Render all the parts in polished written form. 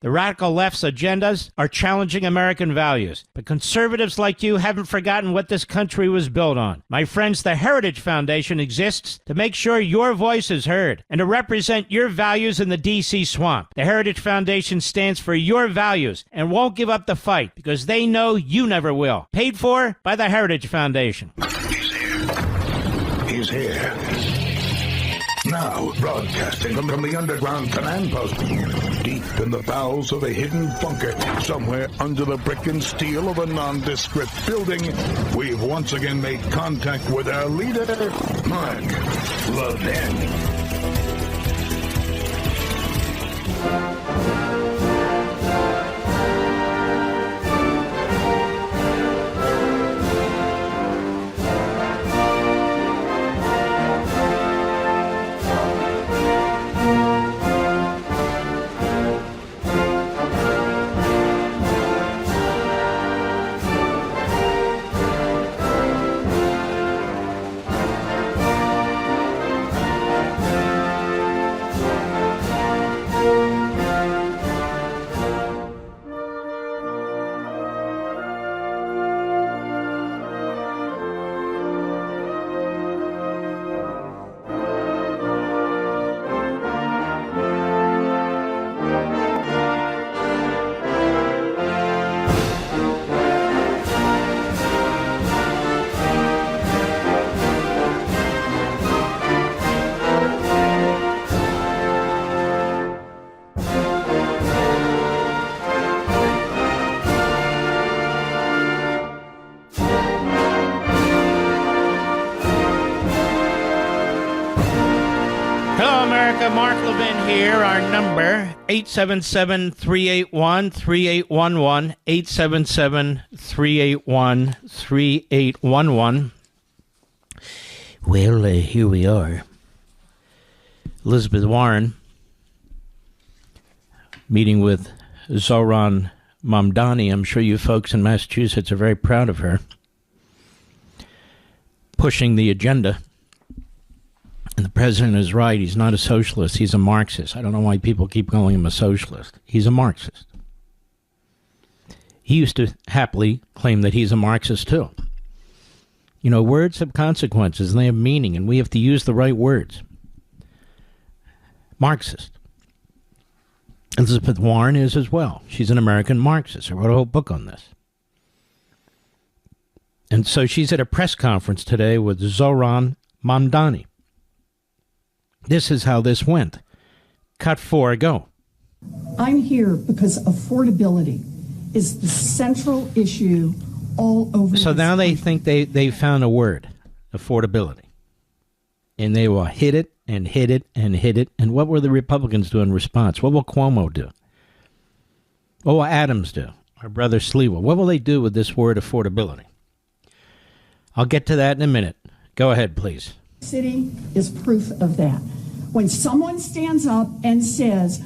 The radical left's agendas are challenging American values. But conservatives like you haven't forgotten what this country was built on. My friends, the Heritage Foundation exists to make sure your voice is heard and to represent your values in the D.C. swamp. The Heritage Foundation stands for your values and won't give up the fight because they know you never will. Paid for by the Heritage Foundation. He's here. Now, broadcasting from the underground command post, deep in the bowels of a hidden bunker, somewhere under the brick and steel of a nondescript building, we've once again made contact with our leader, Mark Levin. Mark Levin here. Our number, 877-381-3811, 877-381-3811. Well, here we are. Elizabeth Warren meeting with Zohran Mamdani. I'm sure you folks in Massachusetts are very proud of her. Pushing the agenda. And the president is right. He's not a socialist. He's a Marxist. I don't know why people keep calling him a socialist. He's a Marxist. He used to happily claim that he's a Marxist, too. You know, words have consequences, and they have meaning, and we have to use the right words. Marxist. Elizabeth Warren is as well. She's an American Marxist. I wrote a whole book on this. And so she's at a press conference today with Zohran Mamdani. This is how this went. Cut 4, go. I'm here because affordability is the central issue all over. So now they think they found a word, affordability. And they will hit it and hit it and hit it. And what will the Republicans do in response? What will Cuomo do? What will Adams do? Our brother Sliwa. What will they do with this word affordability? I'll get to that in a minute. Go ahead, please. City is proof of that. When someone stands up and says,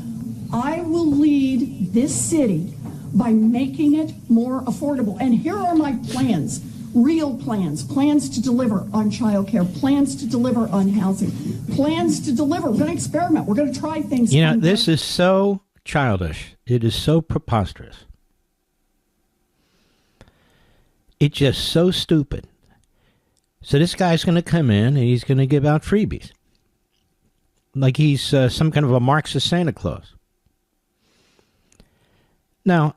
I will lead this city by making it more affordable, and here are my plans, real plans, plans to deliver on childcare, plans to deliver on housing, plans to deliver. We're going to experiment. We're going to try things. You know, this is so childish. It is so preposterous. It's just so stupid. So this guy's going to come in and he's going to give out freebies. Like he's some kind of a Marxist Santa Claus. Now,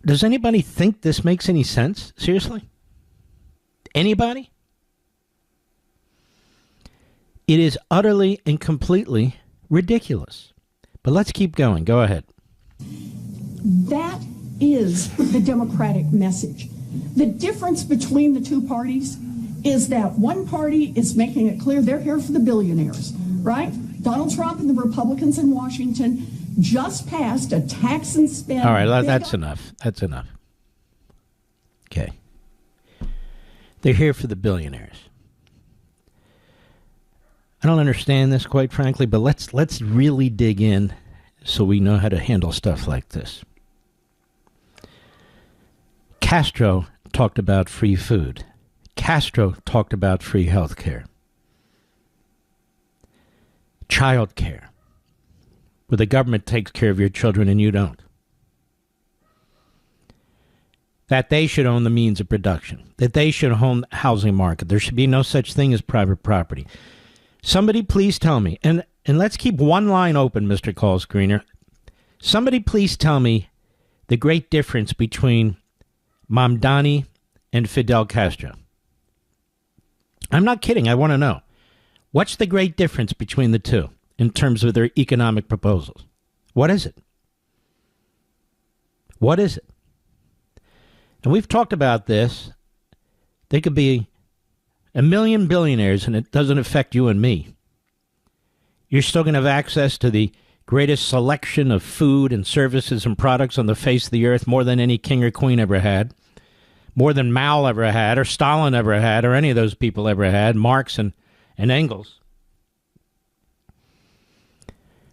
does anybody think this makes any sense? Seriously? Anybody? It is utterly and completely ridiculous. But let's keep going. Go ahead. That is the Democratic message. The difference between the two parties is that one party is making it clear they're here for the billionaires, right? Donald Trump and the Republicans in Washington just passed a tax and spend. All right, that's enough. That's enough. Okay. They're here for the billionaires. I don't understand this, quite frankly, but let's really dig in so we know how to handle stuff like this. Castro talked about free food. Castro talked about free health care. Child care. where the government takes care of your children and you don't. That they should own the means of production, that they should own the housing market. There should be no such thing as private property. Somebody please tell me, and let's keep one line open, Mr. Call Screener. Somebody please tell me the great difference between Mamdani and Fidel Castro. I'm not kidding. I want to know. What's the great difference between the two in terms of their economic proposals? What is it? What is it? And we've talked about this. There could be a million billionaires and it doesn't affect you and me. You're still going to have access to the greatest selection of food and services and products on the face of the earth, more than any king or queen ever had, more than Mao ever had, or Stalin ever had, or any of those people ever had, Marx and Engels.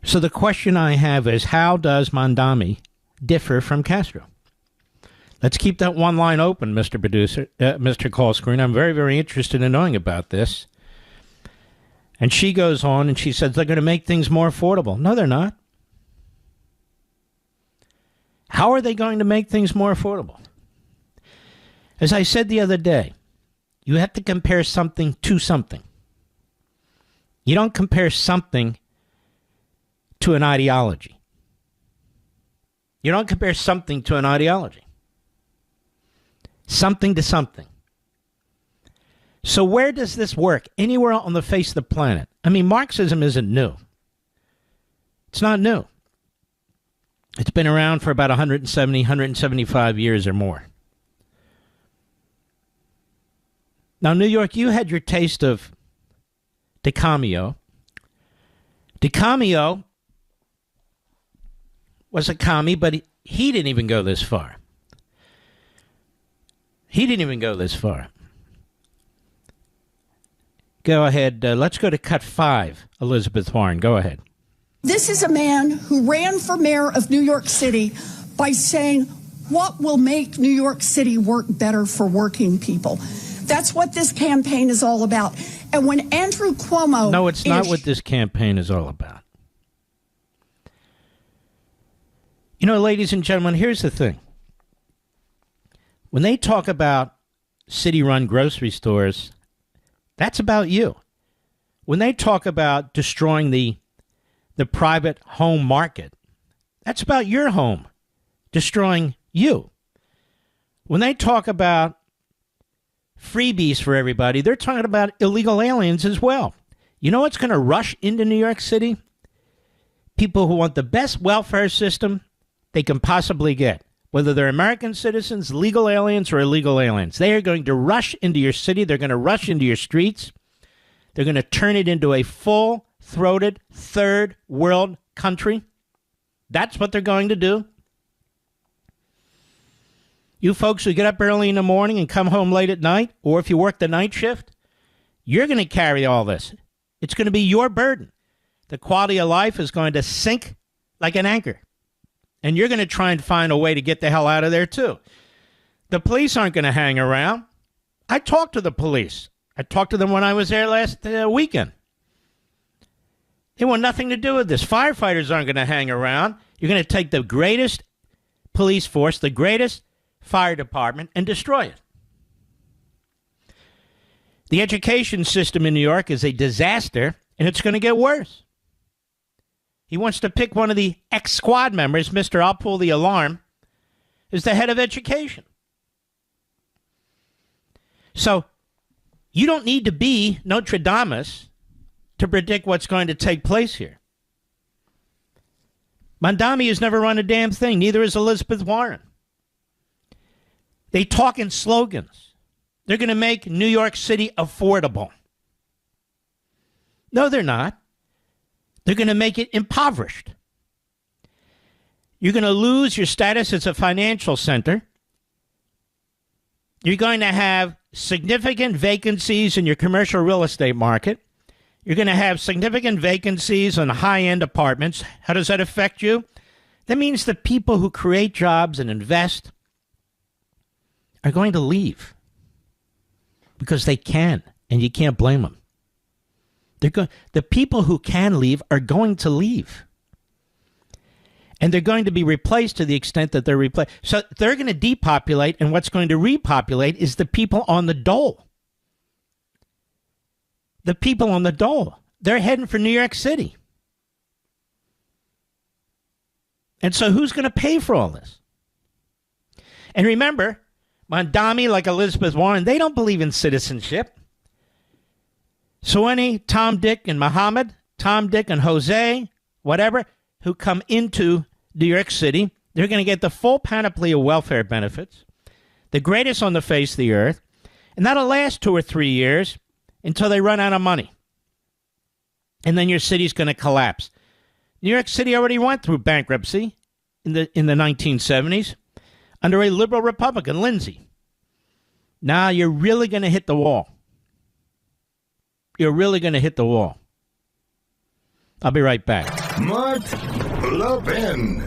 So the question I have is, how does Mamdani differ from Castro? Let's keep that one line open, Mr. Producer, Mr. Call Screen. I'm very, very interested in knowing about this. And she goes on and she says they're going to make things more affordable. No, they're not. How are they going to make things more affordable? As I said the other day, you have to compare something to something. You don't compare something to an ideology. You don't compare something to an ideology. Something to something. So where does this work? Anywhere on the face of the planet. I mean, Marxism isn't new. It's not new. It's been around for about 170, 175 years or more. Now, New York, you had your taste of DeCamio. DeCamio was a commie, but he didn't even go this far. He didn't even go this far. Go ahead. Let's go to cut 5, Elizabeth Warren. Go ahead. This is a man who ran for mayor of New York City by saying, what will make New York City work better for working people? That's what this campaign is all about. And when Andrew Cuomo... No, it's not what this campaign is all about. You know, ladies and gentlemen, here's the thing. When they talk about city-run grocery stores, that's about you. When they talk about destroying the private home market, that's about your home, destroying you. When they talk about freebies for everybody, they're talking about illegal aliens as well. You know what's going to rush into New York City? People who want the best welfare system they can possibly get. Whether they're American citizens, legal aliens, or illegal aliens. They are going to rush into your city. They're going to rush into your streets. They're going to turn it into a full-throated third world country. That's what they're going to do. You folks who get up early in the morning and come home late at night, or if you work the night shift, you're going to carry all this. It's going to be your burden. The quality of life is going to sink like an anchor. And you're going to try and find a way to get the hell out of there, too. The police aren't going to hang around. I talked to the police. I talked to them when I was there last weekend. They want nothing to do with this. Firefighters aren't going to hang around. You're going to take the greatest police force, the greatest fire department, and destroy it. The education system in New York is a disaster, and it's going to get worse. He wants to pick one of the ex-squad members, Mr. I'll pull the alarm, as the head of education. So you don't need to be Nostradamus to predict what's going to take place here. Mamdani has never run a damn thing. Neither is Elizabeth Warren. They talk in slogans. They're going to make New York City affordable. No, they're not. They're going to make it impoverished. You're going to lose your status as a financial center. You're going to have significant vacancies in your commercial real estate market. You're going to have significant vacancies on high-end apartments. How does that affect you? That means the people who create jobs and invest are going to leave because they can, and you can't blame them. The people who can leave are going to leave. And they're going to be replaced to the extent that they're replaced. So they're going to depopulate, and what's going to repopulate is the people on the dole. The people on the dole. They're heading for New York City. And so who's going to pay for all this? And remember, Mamdani, like Elizabeth Warren, they don't believe in citizenship. So any Tom, Dick, and Muhammad, Tom, Dick, and Jose, whatever, who come into New York City, they're going to get the full panoply of welfare benefits, the greatest on the face of the earth, and that'll last 2 or 3 years until they run out of money. And then your city's going to collapse. New York City already went through bankruptcy in the 1970s under a liberal Republican, Lindsay. Now you're really going to hit the wall. You're really going to hit the wall. I'll be right back. Mark Levin.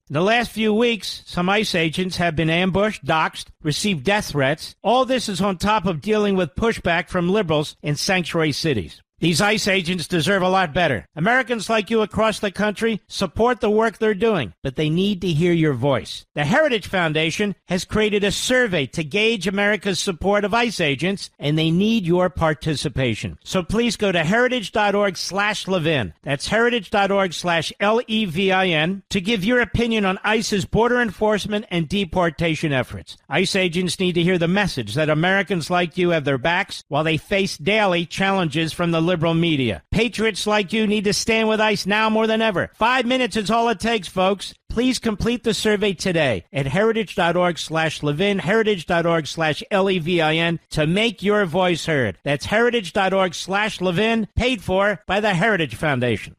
In the last few weeks, some ICE agents have been ambushed, doxxed, received death threats. All this is on top of dealing with pushback from liberals in sanctuary cities. These ICE agents deserve a lot better. Americans like you across the country support the work they're doing, but they need to hear your voice. The Heritage Foundation has created a survey to gauge America's support of ICE agents, and they need your participation. So please go to heritage.org/Levin. That's heritage.org/LEVIN to give your opinion on ICE's border enforcement and deportation efforts. ICE agents need to hear the message that Americans like you have their backs while they face daily challenges from the liberal media. Patriots like you need to stand with ICE now more than ever. 5 minutes is all it takes, folks. Please complete the survey today at heritage.org/Levin, heritage.org/LEVIN to make your voice heard. That's heritage.org/Levin, paid for by the Heritage Foundation.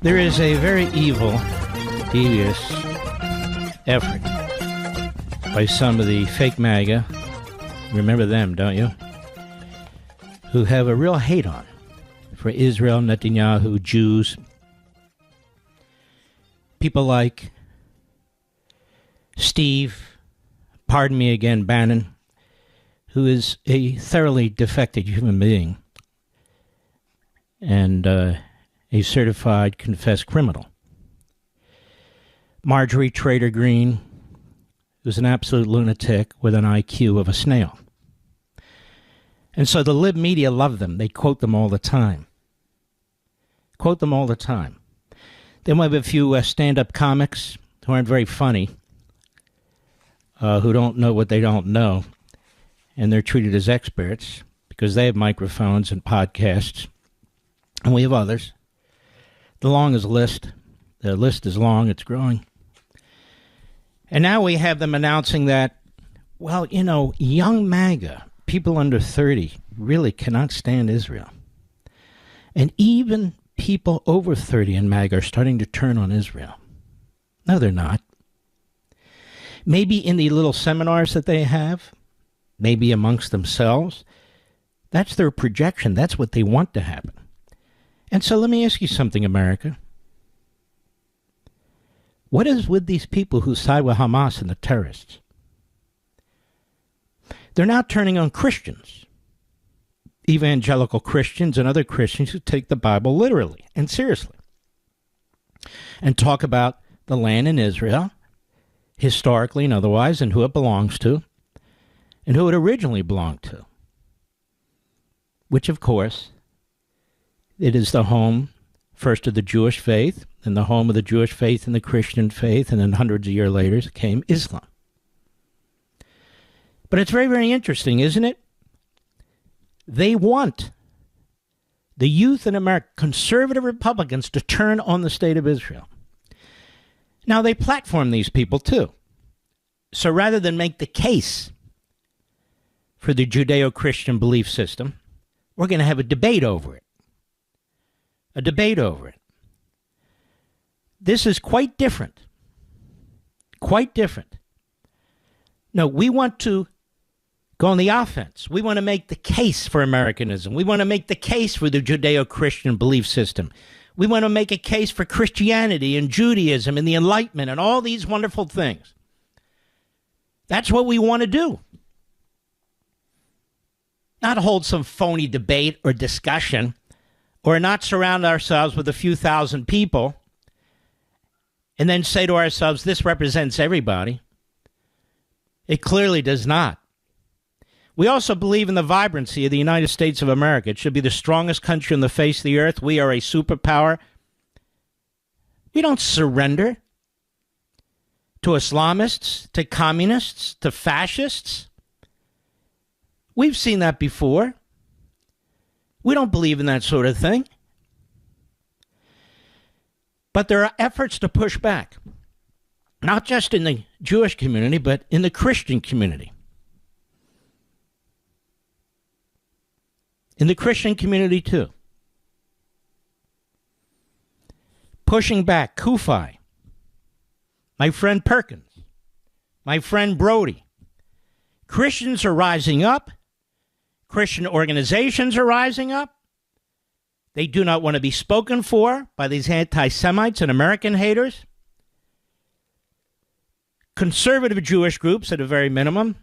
There is a very evil, devious effort by some of the fake MAGA, remember them, don't you? Who have a real hate on for Israel, Netanyahu, Jews. People like Steve, pardon me again, Bannon, who is a thoroughly defective human being and a certified confessed criminal. Marjorie Trader Greene, who's an absolute lunatic with an IQ of a snail. And so the lib media love them. They quote them all the time. Quote them all the time. Then we have a few stand-up comics who aren't very funny, who don't know what they don't know, and they're treated as experts because they have microphones and podcasts. And we have others. The list is long, it's growing. And now we have them announcing that, well, you know, young MAGA, people under 30, really cannot stand Israel. And even people over 30 in MAGA are starting to turn on Israel. No, they're not. Maybe in the little seminars that they have, maybe amongst themselves, that's their projection. That's what they want to happen. And so let me ask you something, America. What is with these people who side with Hamas and the terrorists? They're now turning on Christians, evangelical Christians and other Christians who take the Bible literally and seriously and talk about the land in Israel, historically and otherwise, and who it belongs to and who it originally belonged to, which, of course, it is the home first of the Jewish faith and the home of the Jewish faith and the Christian faith, and then hundreds of years later came Islam. But it's very, very interesting, isn't it? They want the youth in America, conservative Republicans, to turn on the state of Israel. Now, they platform these people, too. So rather than make the case for the Judeo-Christian belief system, we're going to have a debate over it. A debate over it. This is quite different. Quite different. No, we want to go on the offense. We want to make the case for Americanism. We want to make the case for the Judeo-Christian belief system. We want to make a case for Christianity and Judaism and the Enlightenment and all these wonderful things. That's what we want to do. not hold some phony debate or discussion, or not surround ourselves with a few thousand people and then say to ourselves, this represents everybody. It clearly does not. We also believe in the vibrancy of the United States of America. It should be the strongest country on the face of the earth. We are a superpower. We don't surrender to Islamists, to communists, to fascists. We've seen that before. We don't believe in that sort of thing. But there are efforts to push back, not just in the Jewish community, but in the Christian community. In the Christian community, too. Pushing back, Kufi, my friend Perkins, my friend Brody. Christians are rising up. Christian organizations are rising up. They do not want to be spoken for by these anti-Semites and American haters. Conservative Jewish groups, at a very minimum,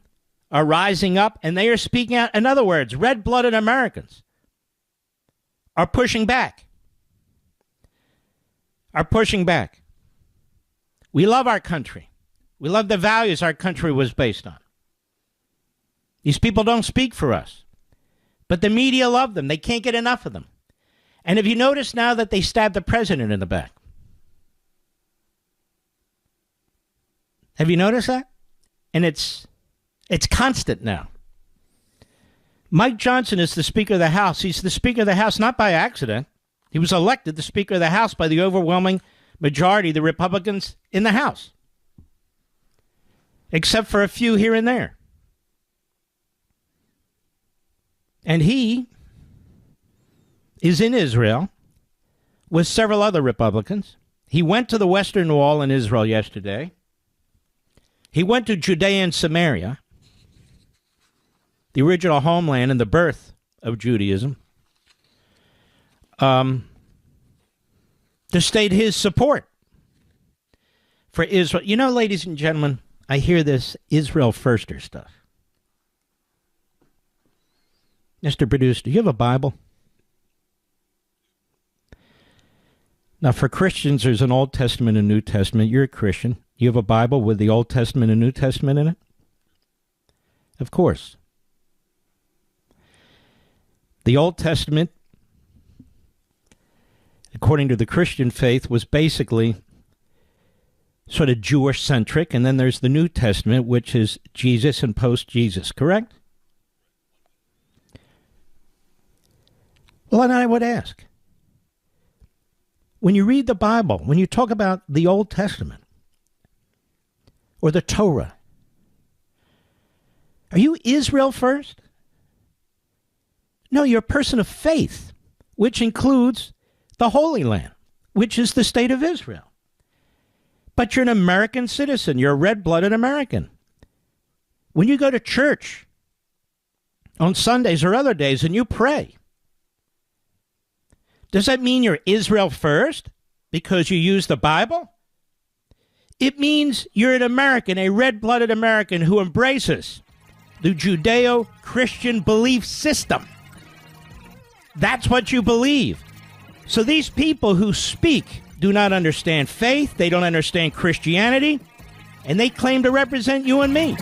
are rising up, and they are speaking out. In other words, red-blooded Americans are pushing back. We love our country. We love the values our country was based on. These people don't speak for us, but the media love them. They can't get enough of them. And have you noticed now that they stabbed the president in the back? Have you noticed that? And it's constant now. Mike Johnson is the Speaker of the House. He's the Speaker of the House not by accident. He was elected the Speaker of the House by the overwhelming majority of the Republicans in the House, except for a few here and there. And he is in Israel with several other Republicans. He went to the Western Wall in Israel yesterday. He went to Judea and Samaria, the original homeland and the birth of Judaism, to state his support for Israel. You know, ladies and gentlemen, I hear this Israel firster stuff. Mr. Producer, do you have a Bible? Now, for Christians, there's an Old Testament and New Testament. You're a Christian. You have a Bible with the Old Testament and New Testament in it? Of course. The Old Testament, according to the Christian faith, was basically sort of Jewish-centric, and then there's the New Testament, which is Jesus and post-Jesus, correct? Well, and I would ask, when you read the Bible, when you talk about the Old Testament or the Torah, are you Israel first? No, you're a person of faith, which includes the Holy Land, which is the state of Israel. But you're an American citizen. You're a red-blooded American. When you go to church on Sundays or other days and you pray, does that mean you're Israel first because you use the Bible? It means you're an American, a red-blooded American who embraces the Judeo-Christian belief system. That's what you believe. So these people who speak do not understand faith, they don't understand Christianity, and they claim to represent you and me.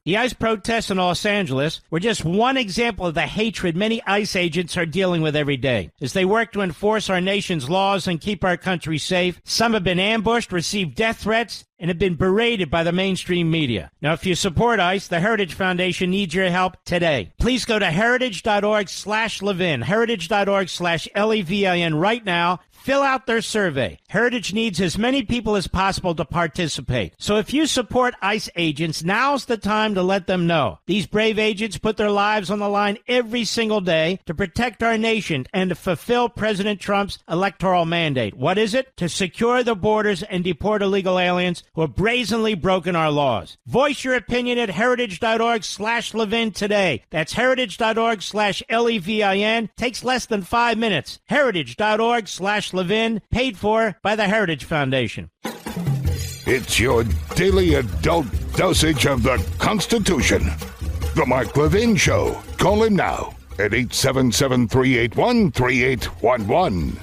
The ICE protests in Los Angeles were just one example of the hatred many ICE agents are dealing with every day. As they work to enforce our nation's laws and keep our country safe, some have been ambushed, received death threats, and have been berated by the mainstream media. Now, if you support ICE, the Heritage Foundation needs your help today. Please go to heritage.org/Levin, heritage.org/Levin right now. Fill out their survey. Heritage needs as many people as possible to participate. So if you support ICE agents, now's the time to let them know. These brave agents put their lives on the line every single day to protect our nation and to fulfill President Trump's electoral mandate. What is it? To secure the borders and deport illegal aliens who have brazenly broken our laws. Voice your opinion at heritage.org/Levin today. That's heritage.org/Levin. Takes less than 5 minutes. Heritage.org/Levin, paid for by the Heritage Foundation. It's your daily adult dosage of the Constitution. The Mark Levin Show. Call him now at 877-381-3811.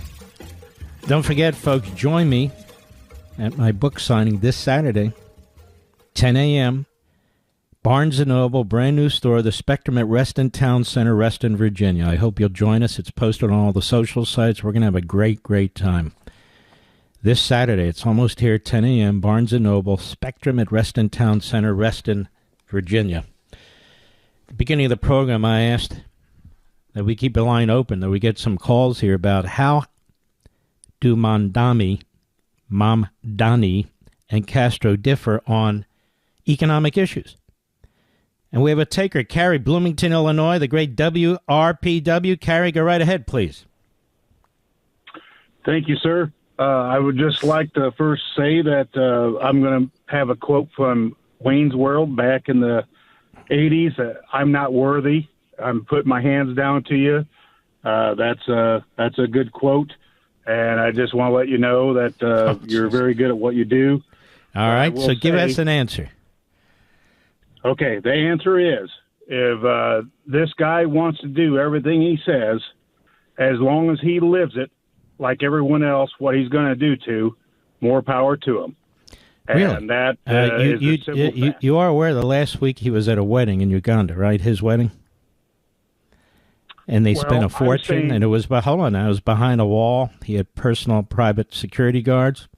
Don't forget, folks, join me at my book signing this Saturday, 10 a.m., Barnes & Noble, brand new store, the Spectrum at Reston Town Center, Reston, Virginia. I hope you'll join us. It's posted on all the social sites. We're going to have a great, great time. This Saturday, it's almost here, 10 a.m., Barnes & Noble, Spectrum at Reston Town Center, Reston, Virginia. At the beginning of the program, I asked that we keep a line open, that we get some calls here about how do Mamdani, and Castro differ on economic issues. And we have a taker, Carrie, Bloomington, Illinois, the great WRPW. Carrie, go right ahead, please. Thank you, sir. I would just like to first say that I'm going to have a quote from Wayne's World back in the 80s. I'm not worthy. I'm putting my hands down to you. That's a good quote. And I just want to let you know that you're very good at what you do. All right, so give us an answer. Okay, the answer is, if this guy wants to do everything he says, as long as he lives it, like everyone else, what he's going to do to, more power to him. And really? That is a simple fact. You are aware that last week he was at a wedding in Uganda, right? His wedding? And they spent a fortune, and it was, hold on now, it was behind a wall. He had personal private security guards.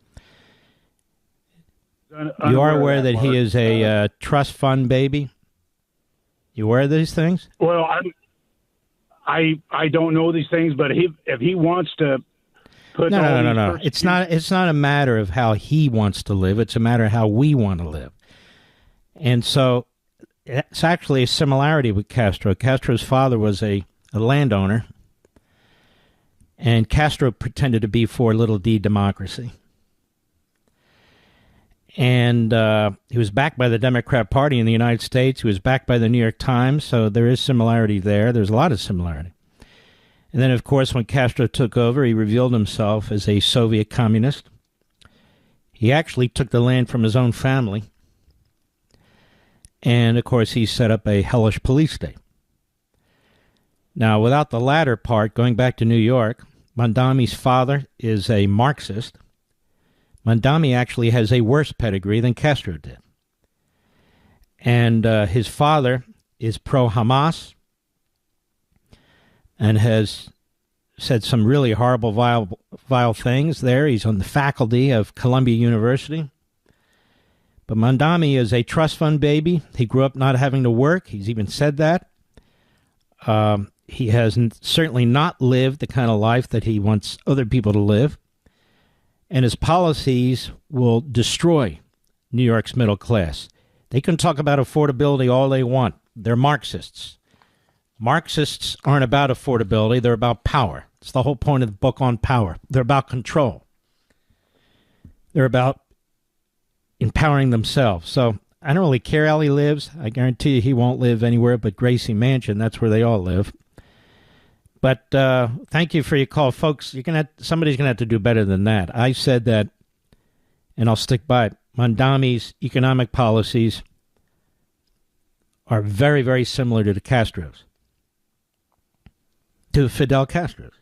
You are aware that he is a trust fund baby? You aware of these things? Well, I don't know these things, but if he wants to put No. It's not a matter of how he wants to live. It's a matter of how we want to live. And so it's actually a similarity with Castro. Castro's father was a landowner, and Castro pretended to be for little d democracy. And he was backed by the Democrat Party in the United States. He was backed by the New York Times, so there is similarity there. There's a lot of similarity. And then, of course, when Castro took over, he revealed himself as a Soviet communist. He actually took the land from his own family. And, of course, he set up a hellish police state. Now, without the latter part, going back to New York, Mamdani's father is a Marxist. Mamdani actually has a worse pedigree than Castro did. And his father is pro-Hamas and has said some really horrible, vile things there. He's on the faculty of Columbia University. But Mamdani is a trust fund baby. He grew up not having to work. He's even said that. He has certainly not lived the kind of life that he wants other people to live. And his policies will destroy New York's middle class. They can talk about affordability all they want. They're Marxists. Marxists aren't about affordability. They're about power. It's the whole point of the book on power. They're about control. They're about empowering themselves. So I don't really care how he lives. I guarantee you he won't live anywhere but Gracie Mansion. That's where they all live. But thank you for your call, folks. Somebody's going to have to do better than that. I said that, and I'll stick by it. Mamdani's economic policies are very, very similar to the Castro's, to Fidel Castro's.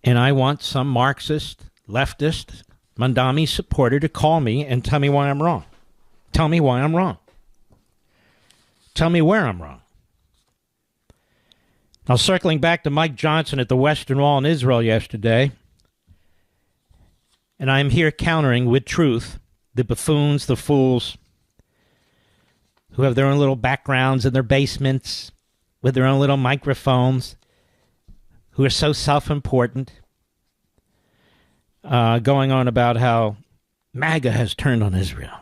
And I want some Marxist, leftist, Mamdani supporter to call me and tell me why I'm wrong. Tell me why I'm wrong. Tell me where I'm wrong. Now, circling back to Mike Johnson at the Western Wall in Israel yesterday, and I'm here countering with truth the buffoons, the fools, who have their own little backgrounds in their basements with their own little microphones, who are so self-important, going on about how MAGA has turned on Israel,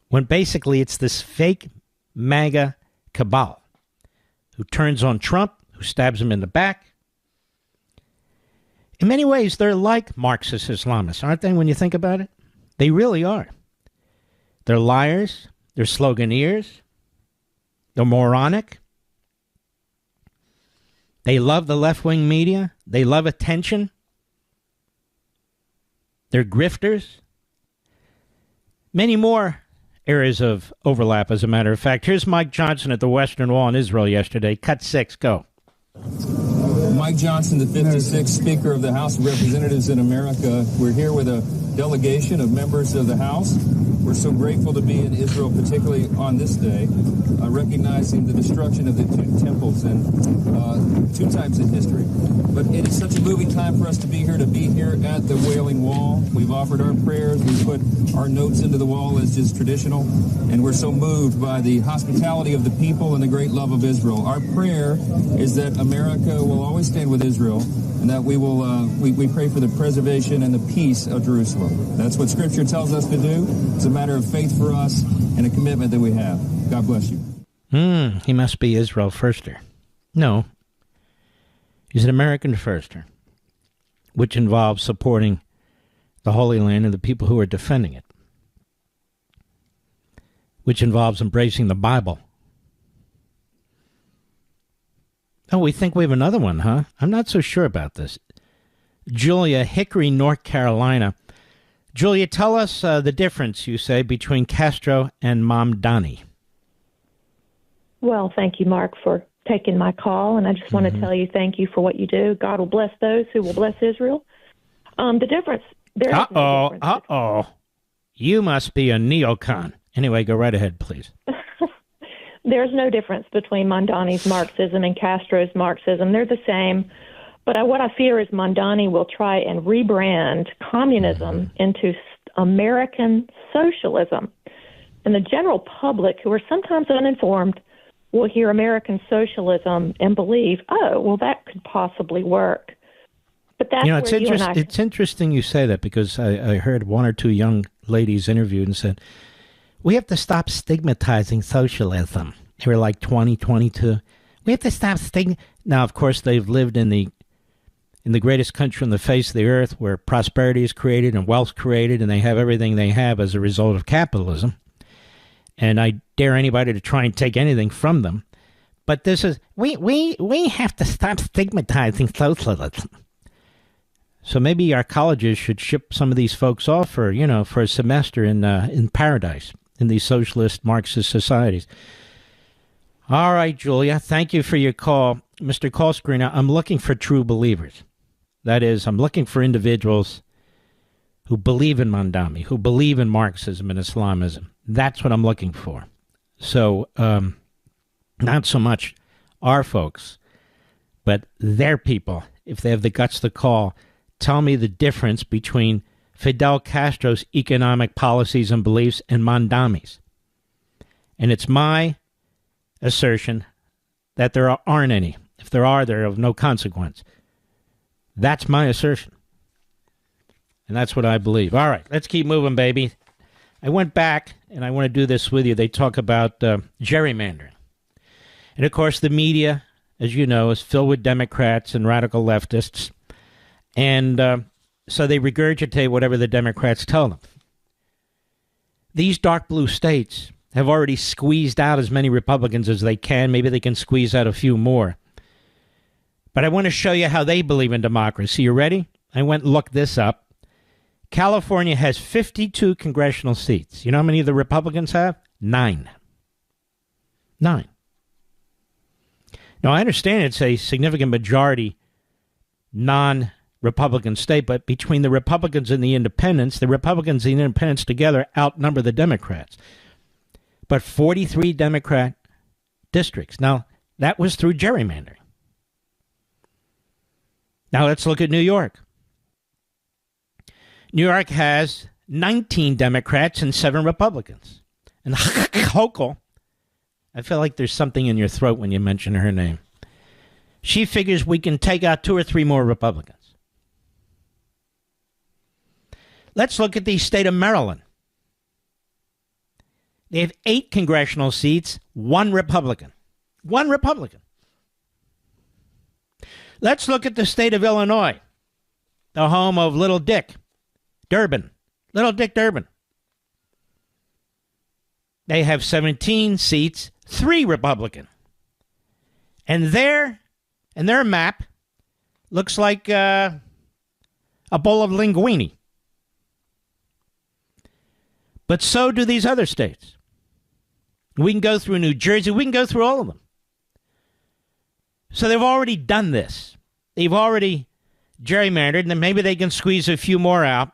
when basically it's this fake MAGA cabal who turns on Trump, who stabs him in the back. In many ways, they're like Marxist Islamists, aren't they, when you think about it? They really are. They're liars. They're sloganeers. They're moronic. They love the left-wing media. They love attention. They're grifters. Many more areas of overlap, as a matter of fact. Here's Mike Johnson at the Western Wall in Israel yesterday. Cut 6, go. Mike Johnson, the 56th Speaker of the House of Representatives in America. We're here with a delegation of members of the House. We're so grateful to be in Israel, particularly on this day, recognizing the destruction of the two temples and two times in history. But it is such a moving time for us to be here at the Wailing Wall. We've offered our prayers. We've put our notes into the wall as is traditional. And we're so moved by the hospitality of the people and the great love of Israel. Our prayer is that America will always stand with Israel, and that we will we pray for the preservation and the peace of Jerusalem. That's what Scripture tells us to do. It's a matter of faith for us and a commitment that we have. God bless you. He must be Israel firster. No. He's an American firster, which involves supporting the Holy Land and the people who are defending it, which involves embracing the Bible. Oh, we think we have another one, huh? I'm not so sure about this. Julia, Hickory, North Carolina. Julia, tell us the difference, you say, between Castro and Mamdani. Well, thank you, Mark, for taking my call, and I just want to tell you thank you for what you do. God will bless those who will bless Israel. The difference... Uh-oh. You must be a neocon. Anyway, go right ahead, please. There's no difference between Mamdani's Marxism and Castro's Marxism. They're the same. But what I fear is Mamdani will try and rebrand communism into American socialism. And the general public, who are sometimes uninformed, will hear American socialism and believe, oh, well, that could possibly work. But that's it's interesting you say that, because I heard one or two young ladies interviewed and said, we have to stop stigmatizing socialism. They were like 20, 22. We have to stop Now, of course, they've lived in the greatest country on the face of the earth, where prosperity is created and wealth created, and they have everything they have as a result of capitalism. And I dare anybody to try and take anything from them. But this is, we have to stop stigmatizing socialism. So maybe our colleges should ship some of these folks off for a semester in paradise, in these socialist Marxist societies. All right, Julia, thank you for your call. Mr. Call Screener, I'm looking for true believers. That is, I'm looking for individuals who believe in Mamdani, who believe in Marxism and Islamism. That's what I'm looking for. So, not so much our folks, but their people, if they have the guts to call, tell me the difference between Fidel Castro's economic policies and beliefs and Mamdani's. And it's my assertion that there aren't any. If there are, they're of no consequence. That's my assertion. And that's what I believe. All right, let's keep moving, baby. I went back, and I want to do this with you. They talk about gerrymandering. And, of course, the media, as you know, is filled with Democrats and radical leftists. And so they regurgitate whatever the Democrats tell them. These dark blue states have already squeezed out as many Republicans as they can. Maybe they can squeeze out a few more. But I want to show you how they believe in democracy. You ready? I went and looked this up. California has 52 congressional seats. You know how many the Republicans have? 9. 9. Now, I understand it's a significant majority non-Republican state, but between the Republicans and the Independents together outnumber the Democrats. But 43 Democrat districts. Now, that was through gerrymandering. Now, let's look at New York. New York has 19 Democrats and 7 Republicans. And Hochul, I feel like there's something in your throat when you mention her name. She figures we can take out 2 or 3 more Republicans. Let's look at the state of Maryland. They have 8 congressional seats, 1 Republican. 1 Republican. Let's look at the state of Illinois, the home of Little Dick Durbin. Little Dick Durbin. They have 17 seats, 3 Republican. And their map looks like a bowl of linguine. But so do these other states. We can go through New Jersey. We can go through all of them. So they've already done this. They've already gerrymandered, and then maybe they can squeeze a few more out.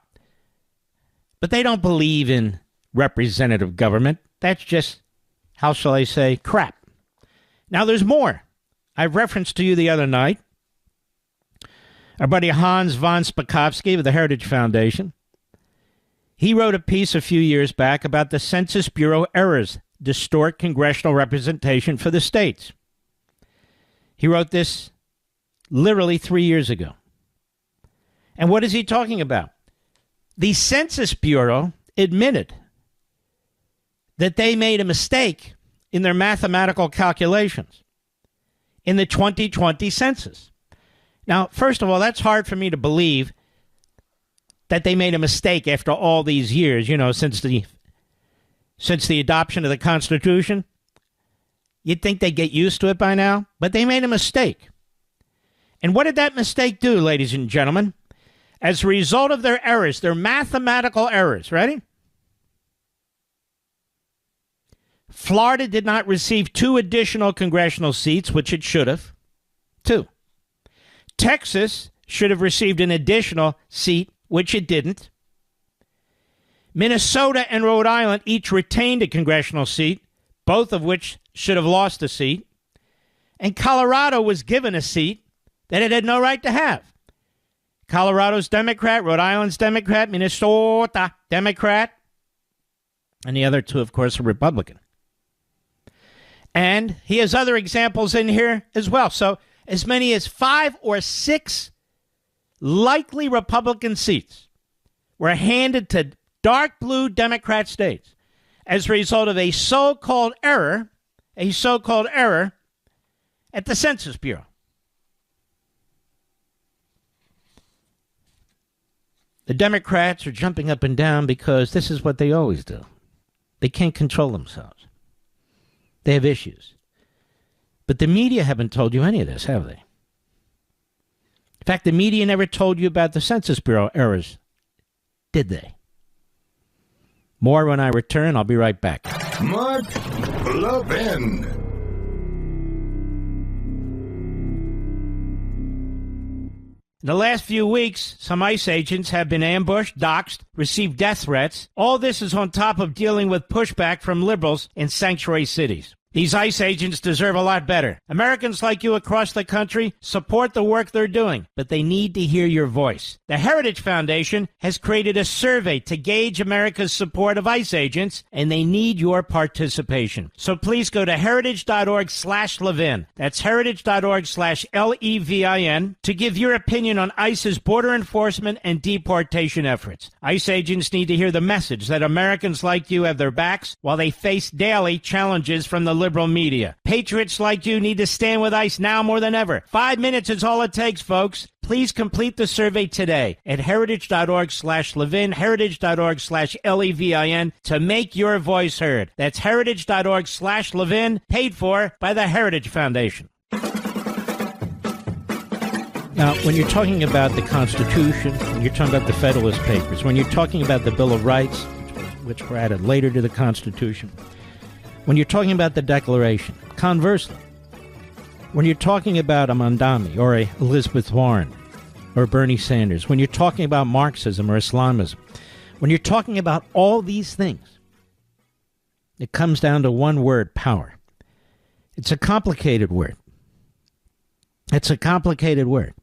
But they don't believe in representative government. That's just, how shall I say, crap. Now, there's more. I referenced to you the other night our buddy Hans von Spakovsky of the Heritage Foundation. He wrote a piece a few years back about the Census Bureau errors distort congressional representation for the states. He wrote this literally 3 years ago. And what is he talking about? The Census Bureau admitted that they made a mistake in their mathematical calculations in the 2020 census. Now, first of all, that's hard for me to believe that they made a mistake after all these years, since the adoption of the Constitution. You'd think they'd get used to it by now, but they made a mistake. And what did that mistake do, ladies and gentlemen? As a result of their errors, their mathematical errors, ready? Florida did not receive 2 additional congressional seats, which it should have. 2. Texas should have received an additional seat, which it didn't. Minnesota and Rhode Island each retained a congressional seat, both of which should have lost a seat. And Colorado was given a seat that it had no right to have. Colorado's Democrat, Rhode Island's Democrat, Minnesota Democrat, and the other 2, of course, are Republican. And he has other examples in here as well. So as many as 5 or 6 likely Republican seats were handed to dark blue Democrat states as a result of a so-called error at the Census Bureau. The Democrats are jumping up and down because this is what they always do. They can't control themselves. They have issues. But the media haven't told you any of this, have they? In fact, the media never told you about the Census Bureau errors, did they? More when I return. I'll be right back. Mark Levin. In the last few weeks, some ICE agents have been ambushed, doxxed, received death threats. All this is on top of dealing with pushback from liberals in sanctuary cities. These ICE agents deserve a lot better. Americans like you across the country support the work they're doing, but they need to hear your voice. The Heritage Foundation has created a survey to gauge America's support of ICE agents, and they need your participation. So please go to heritage.org/Levin. That's heritage.org/LEVIN to give your opinion on ICE's border enforcement and deportation efforts. ICE agents need to hear the message that Americans like you have their backs while they face daily challenges from the liberal media. Patriots like you need to stand with ICE now more than ever. 5 minutes is all it takes, folks. Please complete the survey today at heritage.org/Levin, heritage.org/LEVIN to make your voice heard. That's heritage.org/Levin, paid for by the Heritage Foundation. Now, when you're talking about the Constitution, when you're talking about the Federalist Papers, when you're talking about the Bill of Rights, which were added later to the Constitution, when you're talking about the Declaration, conversely, when you're talking about a Mamdani or a Elizabeth Warren or Bernie Sanders, when you're talking about Marxism or Islamism, when you're talking about all these things, it comes down to one word: power. It's a complicated word. It's a complicated word.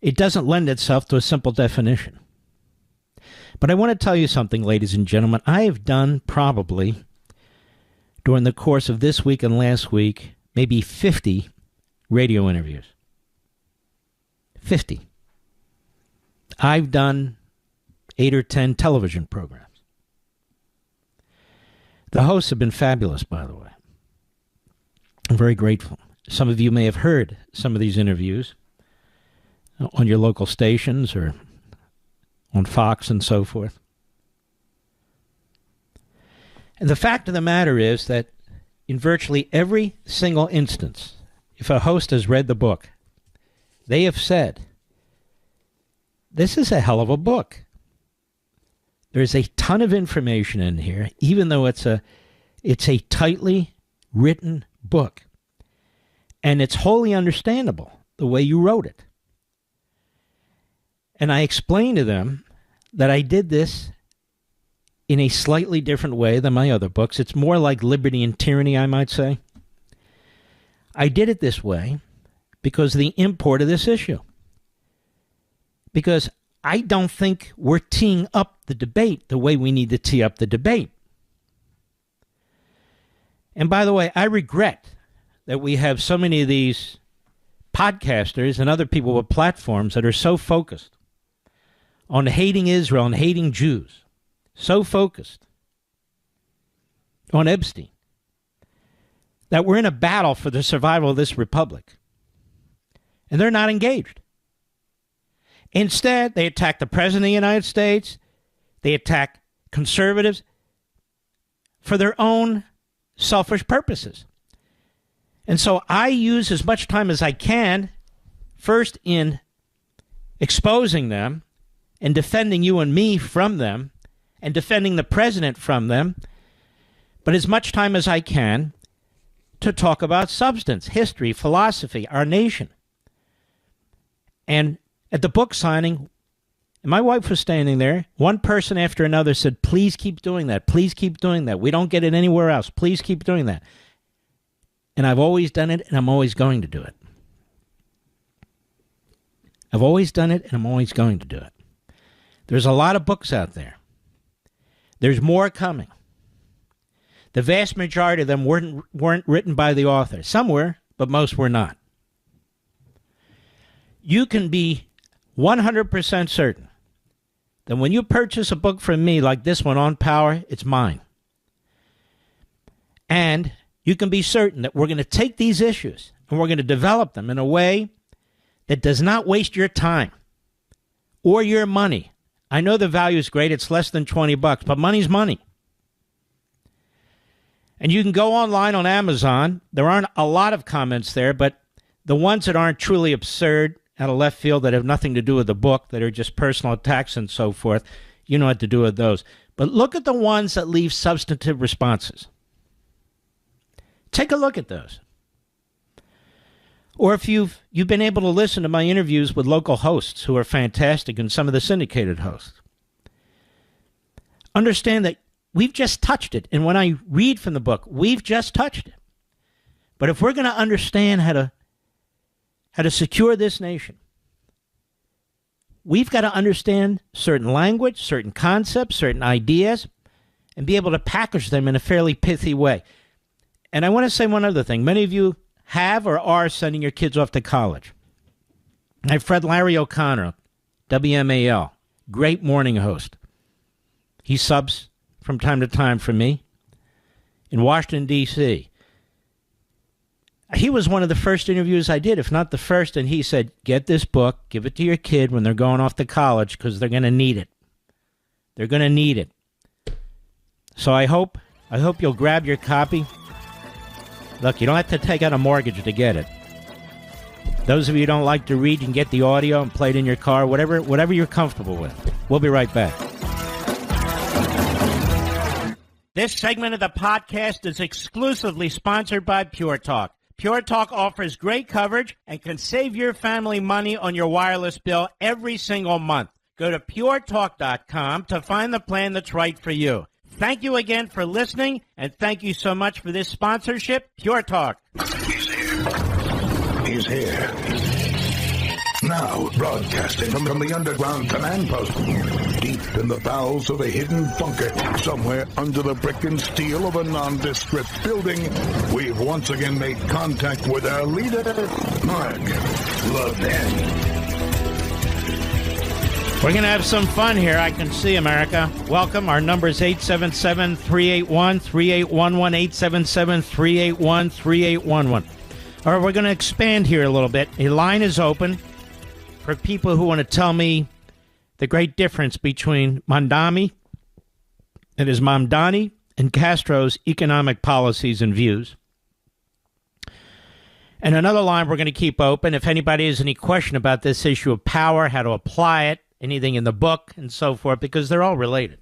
It doesn't lend itself to a simple definition. But I want to tell you something, ladies and gentlemen. I have done probably, during the course of this week and last week, maybe 50 radio interviews. 50. I've done 8 or 10 television programs. The hosts have been fabulous, by the way. I'm very grateful. Some of you may have heard some of these interviews on your local stations or on Fox and so forth. And the fact of the matter is that in virtually every single instance, if a host has read the book, they have said, this is a hell of a book. There's a ton of information in here, even though it's a tightly written book. And it's wholly understandable the way you wrote it. And I explained to them that I did this in a slightly different way than my other books. It's more like Liberty and Tyranny, I might say. I did it this way because of the import of this issue. Because I don't think we're teeing up the debate the way we need to tee up the debate. And by the way, I regret that we have so many of these podcasters and other people with platforms that are so focused on hating Israel and hating Jews, so focused on Epstein, that we're in a battle for the survival of this republic. And they're not engaged. Instead, they attack the President of the United States. They attack conservatives for their own selfish purposes. And so I use as much time as I can, first in exposing them and defending you and me from them and defending the president from them, but as much time as I can to talk about substance, history, philosophy, our nation. And at the book signing, my wife was standing there. One person after another said, please keep doing that. Please keep doing that. We don't get it anywhere else. Please keep doing that. And I've always done it, and I'm always going to do it. I've always done it, and I'm always going to do it. There's a lot of books out there. There's more coming. The vast majority of them weren't written by the author. Some were, but most were not. You can be 100% certain that when you purchase a book from me like this one on power, it's mine. And you can be certain that we're going to take these issues and we're going to develop them in a way that does not waste your time or your money. I know the value is great. It's less than $20, but money's money. And you can go online on Amazon. There aren't a lot of comments there, but the ones that aren't truly absurd, out of left field, that have nothing to do with the book, that are just personal attacks and so forth, you know what to do with those. But look at the ones that leave substantive responses. Take a look at those. Or if you've been able to listen to my interviews with local hosts who are fantastic and some of the syndicated hosts, understand that we've just touched it. And when I read from the book, we've just touched it. But if we're going to understand how to secure this nation, we've got to understand certain language, certain concepts, certain ideas, and be able to package them in a fairly pithy way. And I want to say one other thing. Many of you have or are sending your kids off to college. I have Fred Larry O'Connor, WMAL, great morning host. He subs from time to time for me in Washington, D.C. He was one of the first interviews I did, if not the first, and he said, get this book, give it to your kid when they're going off to college because they're going to need it. They're going to need it. So I hope you'll grab your copy. Look, you don't have to take out a mortgage to get it. Those of you who don't like to read, you can get the audio and play it in your car, whatever you're comfortable with. We'll be right back. This segment of the podcast is exclusively sponsored by Pure Talk. Pure Talk offers great coverage and can save your family money on your wireless bill every single month. Go to puretalk.com to find the plan that's right for you. Thank you again for listening, and thank you so much for this sponsorship, Pure Talk. He's here. Now, broadcasting from the underground command post, deep in the bowels of a hidden bunker, somewhere under the brick and steel of a nondescript building, we've once again made contact with our leader, Mark Levin. We're going to have some fun here. I can see, America. Welcome. Our number is 877-381-3811, 877-381-3811. All right, we're going to expand here a little bit. A line is open for people who want to tell me the great difference between Mamdani and Castro's economic policies and views. And another line we're going to keep open if anybody has any question about this issue of power, how to apply it, anything in the book, and so forth, because they're all related.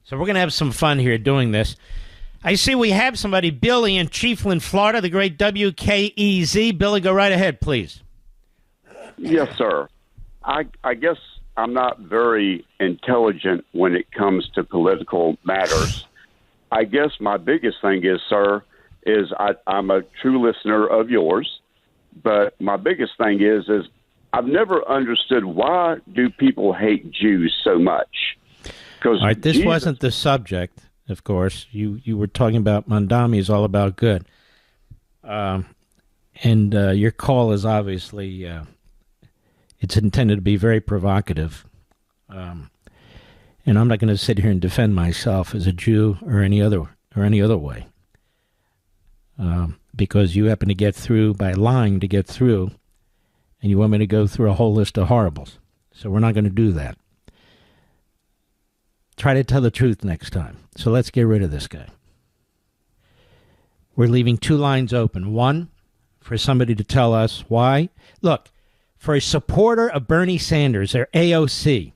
So we're going to have some fun here doing this. I see we have somebody, Billy in Chiefland, Florida, the great WKEZ. Billy, go right ahead, please. Yes, sir. I guess I'm not very intelligent when it comes to political matters. I guess my biggest thing is, sir, I'm a true listener of yours, but my biggest thing is I've never understood, why do people hate Jews so much? All right, this wasn't the subject, of course. You were talking about Mamdani is all about good. And your call is obviously, it's intended to be very provocative. And I'm not going to sit here and defend myself as a Jew or any other way. Because you happen to get through by lying to get through, and you want me to go through a whole list of horribles. So we're not going to do that. Try to tell the truth next time. So let's get rid of this guy. We're leaving two lines open. One, for somebody to tell us why. Look, for a supporter of Bernie Sanders or AOC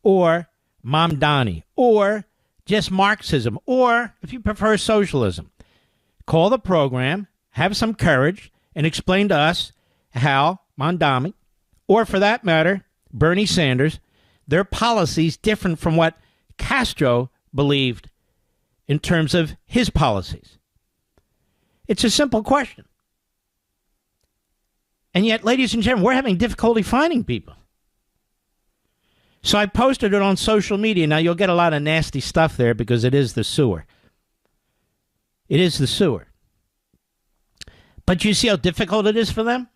or Mamdani or just Marxism or, if you prefer, socialism, call the program, have some courage, and explain to us how Mamdani, or for that matter, Bernie Sanders, their policies different from what Castro believed in terms of his policies. It's a simple question. And yet, ladies and gentlemen, we're having difficulty finding people. So I posted it on social media. Now, you'll get a lot of nasty stuff there because it is the sewer. It is the sewer. But you see how difficult it is for them?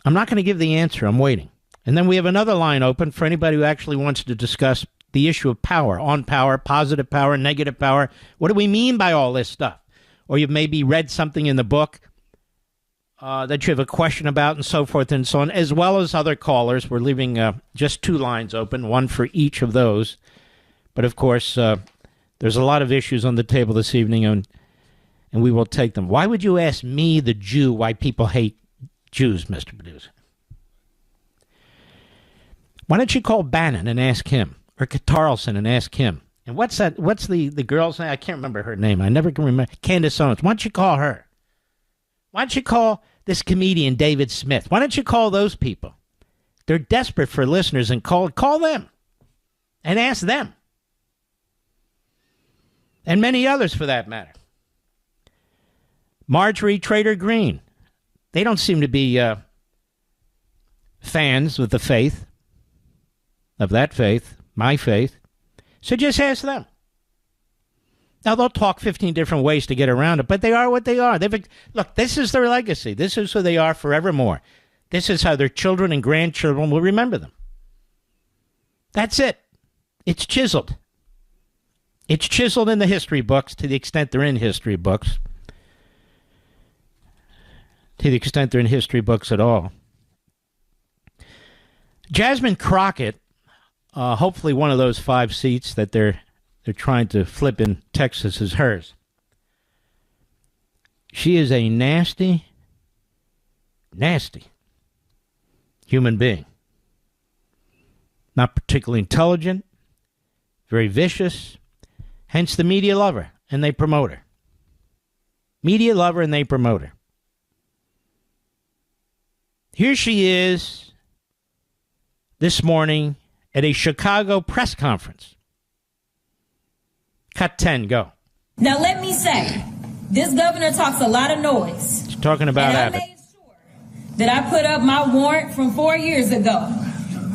I'm not going to give the answer. I'm waiting. And then we have another line open for anybody who actually wants to discuss the issue of power, on power, positive power, negative power. What do we mean by all this stuff? Or you've maybe read something in the book that you have a question about and so forth and so on, as well as other callers. We're leaving just two lines open, one for each of those. But, of course, there's a lot of issues on the table this evening, and we will take them. Why would you ask me, the Jew, why people hate Jews, Mr. Producer? Why don't you call Bannon and ask him, or Tarleson and ask him? And what's that? What's the girl's name? I can't remember her name. I never can remember. Candace Owens. Why don't you call her? Why don't you call this comedian David Smith? Why don't you call those people? They're desperate for listeners, and call them and ask them. And many others for that matter. Marjorie Trader Green. They don't seem to be fans of the faith, of that faith, my faith. So just ask them. Now, they'll talk 15 different ways to get around it, but they are what they are. Look, this is their legacy. This is who they are forevermore. This is how their children and grandchildren will remember them. That's it. It's chiseled. It's chiseled in the history books to the extent they're in history books. To the extent they're in history books at all. Jasmine Crocket, hopefully one of those 5 seats that they're trying to flip in Texas is hers. She is a nasty, nasty human being. Not particularly intelligent, very vicious, hence the media love her and they promote her. Media love her and they promote her. Here she is this morning at a Chicago press conference. Cut 10, go. Now let me say, this governor talks a lot of noise. She's talking about Abbott. I made sure that I put up my warrant from 4 years ago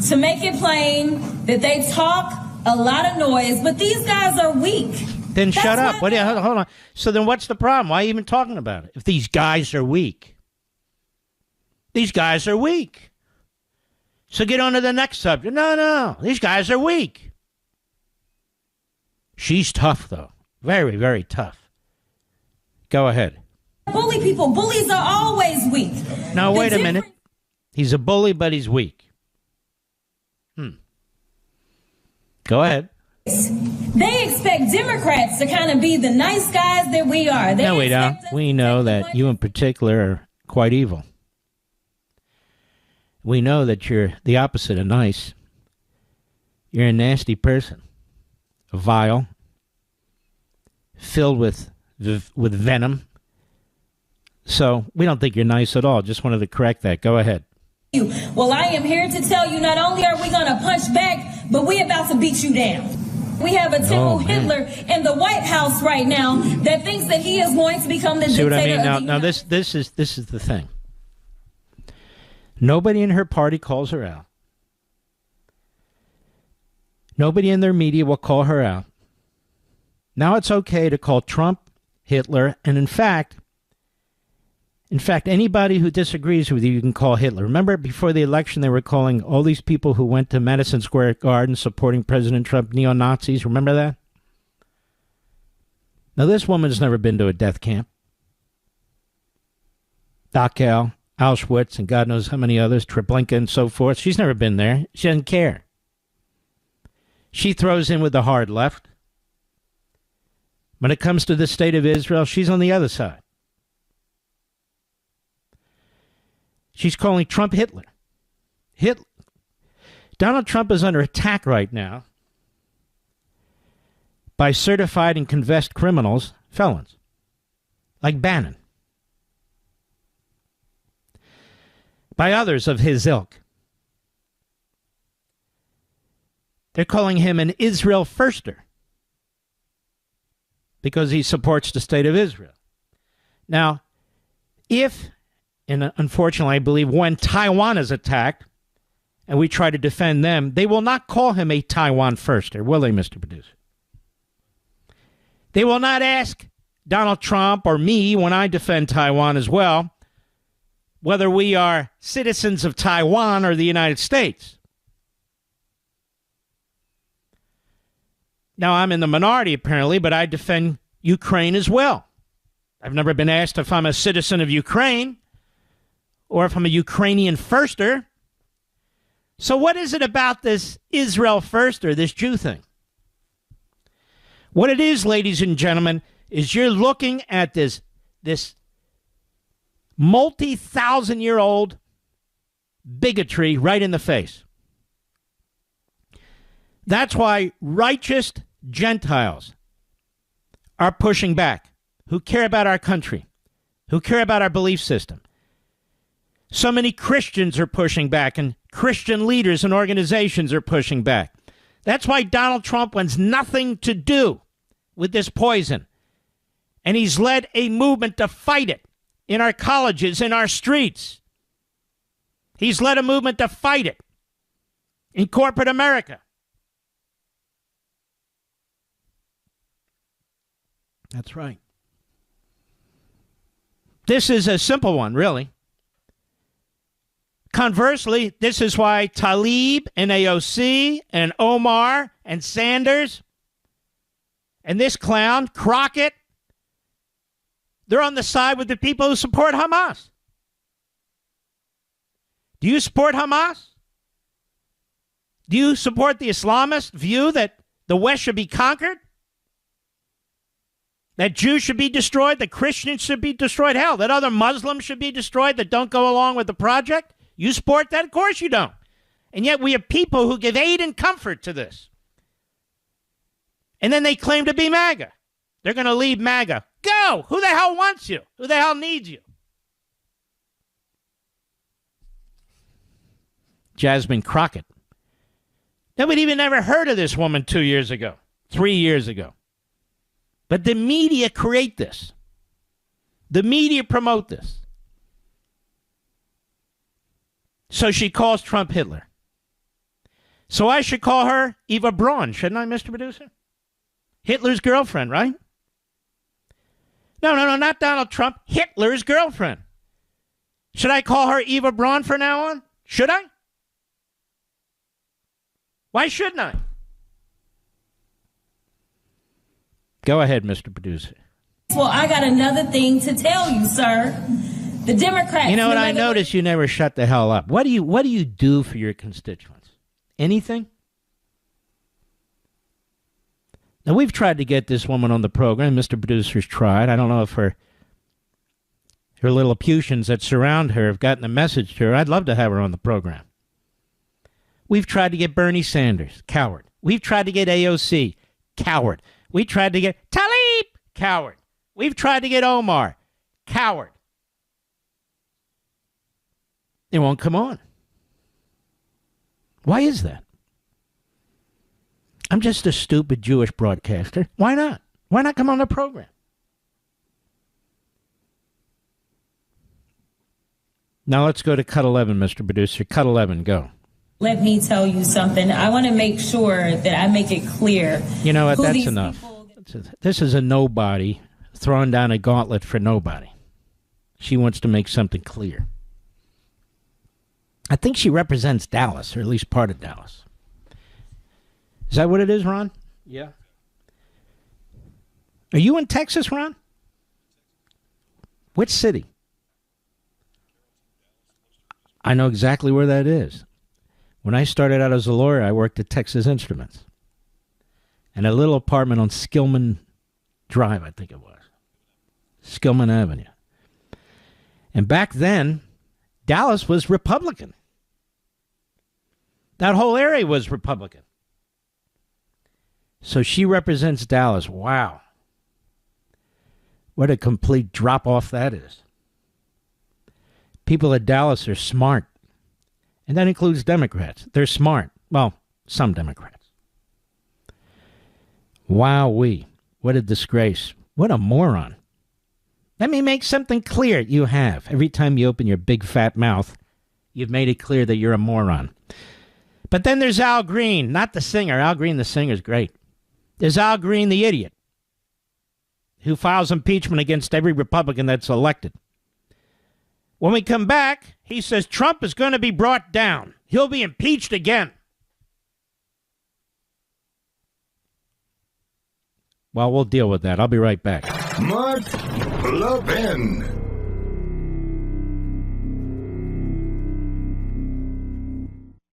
to make it plain that they talk a lot of noise, but these guys are weak. Then shut up. Hold on. So then what's the problem? Why are you even talking about it? If these guys are weak. These guys are weak. So get on to the next subject. No. These guys are weak. She's tough, though. Very, very tough. Go ahead. Bully people. Bullies are always weak. Now, wait a minute. He's a bully, but he's weak. Go ahead. They expect Democrats to kind of be the nice guys that we are. No, we don't. We know that you in particular are quite evil. We know that you're the opposite of nice. You're a nasty person. Vile. Filled with venom. So we don't think you're nice at all. Just wanted to correct that. Go ahead. Well, I am here to tell you not only are we going to punch back, but we're about to beat you down. We have a Temu Hitler in the White House right now that thinks that he is going to become the See dictator. What I mean? Of Now this is the thing. Nobody in her party calls her out. Nobody in their media will call her out. Now it's okay to call Trump Hitler, and in fact, anybody who disagrees with you, you can call Hitler. Remember, before the election, they were calling all these people who went to Madison Square Garden supporting President Trump neo-Nazis. Remember that? Now, this woman's never been to a death camp. Dachau, Auschwitz, and God knows how many others, Treblinka and so forth. She's never been there. She doesn't care. She throws in with the hard left. When it comes to the state of Israel, she's on the other side. She's calling Trump Hitler. Donald Trump is under attack right now by certified and confessed criminals, felons, like Bannon, by others of his ilk. They're calling him an Israel firster because he supports the state of Israel. Now, and unfortunately, I believe when Taiwan is attacked and we try to defend them, they will not call him a Taiwan firster, will they, Mr. Producer? They will not ask Donald Trump or me when I defend Taiwan as well whether we are citizens of Taiwan or the United States. Now, I'm in the minority, apparently, but I defend Ukraine as well. I've never been asked if I'm a citizen of Ukraine or if I'm a Ukrainian firster. So what is it about this Israel firster, this Jew thing? What it is, ladies and gentlemen, is you're looking at this multi-thousand-year-old bigotry right in the face. That's why righteous Gentiles are pushing back, who care about our country, who care about our belief system. So many Christians are pushing back, and Christian leaders and organizations are pushing back. That's why Donald Trump wants nothing to do with this poison. And he's led a movement to fight it in our colleges, in our streets. He's led a movement to fight it in corporate America. That's right. This is a simple one, really. Conversely, this is why Tlaib and AOC and Omar and Sanders and this clown, Crocket, they're on the side with the people who support Hamas. Do you support Hamas? Do you support the Islamist view that the West should be conquered? That Jews should be destroyed, that Christians should be destroyed? Hell, that other Muslims should be destroyed that don't go along with the project? You support that? Of course you don't. And yet we have people who give aid and comfort to this. And then they claim to be MAGA. They're going to leave MAGA. Go! Who the hell wants you? Who the hell needs you? Jasmine Crocket. Nobody even ever heard of this woman 2 years ago, 3 years ago. But the media create this. The media promote this. So she calls Trump Hitler. So I should call her Eva Braun, shouldn't I, Mr. Producer? Hitler's girlfriend, right? No, not Donald Trump. Hitler's girlfriend. Should I call her Eva Braun from now on? Should I? Why shouldn't I? Go ahead, Mr. Producer. Well, I got another thing to tell you, sir. The Democrats... You know what, I noticed you never shut the hell up. What do you do for your constituents? Anything? Now, we've tried to get this woman on the program. Mr. Producer's tried. I don't know if her Lilliputians that surround her have gotten the message to her. I'd love to have her on the program. We've tried to get Bernie Sanders. Coward. We've tried to get AOC. Coward. We tried to get Talib. Coward. We've tried to get Omar. Coward. They won't come on. Why is that? I'm just a stupid Jewish broadcaster. Why not? Why not come on the program? Now let's go to cut 11, Mr. Producer. Cut 11, go. Let me tell you something. I want to make sure that I make it clear. You know what? That's enough. This is a nobody throwing down a gauntlet for nobody. She wants to make something clear. I think she represents Dallas, or at least part of Dallas. Is that what it is, Ron? Yeah. Are you in Texas, Ron? Which city? I know exactly where that is. When I started out as a lawyer, I worked at Texas Instruments. And a little apartment on Skillman Drive, I think it was. Skillman Avenue. And back then, Dallas was Republican. That whole area was Republican. So she represents Dallas. Wow. What a complete drop-off that is. People at Dallas are smart. And that includes Democrats. They're smart. Well, some Democrats. Wowee. What a disgrace. What a moron. Let me make something clear. You have. Every time you open your big fat mouth, you've made it clear that you're a moron. But then there's Al Green, not the singer. Al Green, the singer, is great. There's Al Green, the idiot, who files impeachment against every Republican that's elected. When we come back, he says Trump is going to be brought down. He'll be impeached again. Well, we'll deal with that. I'll be right back. Mark Levin.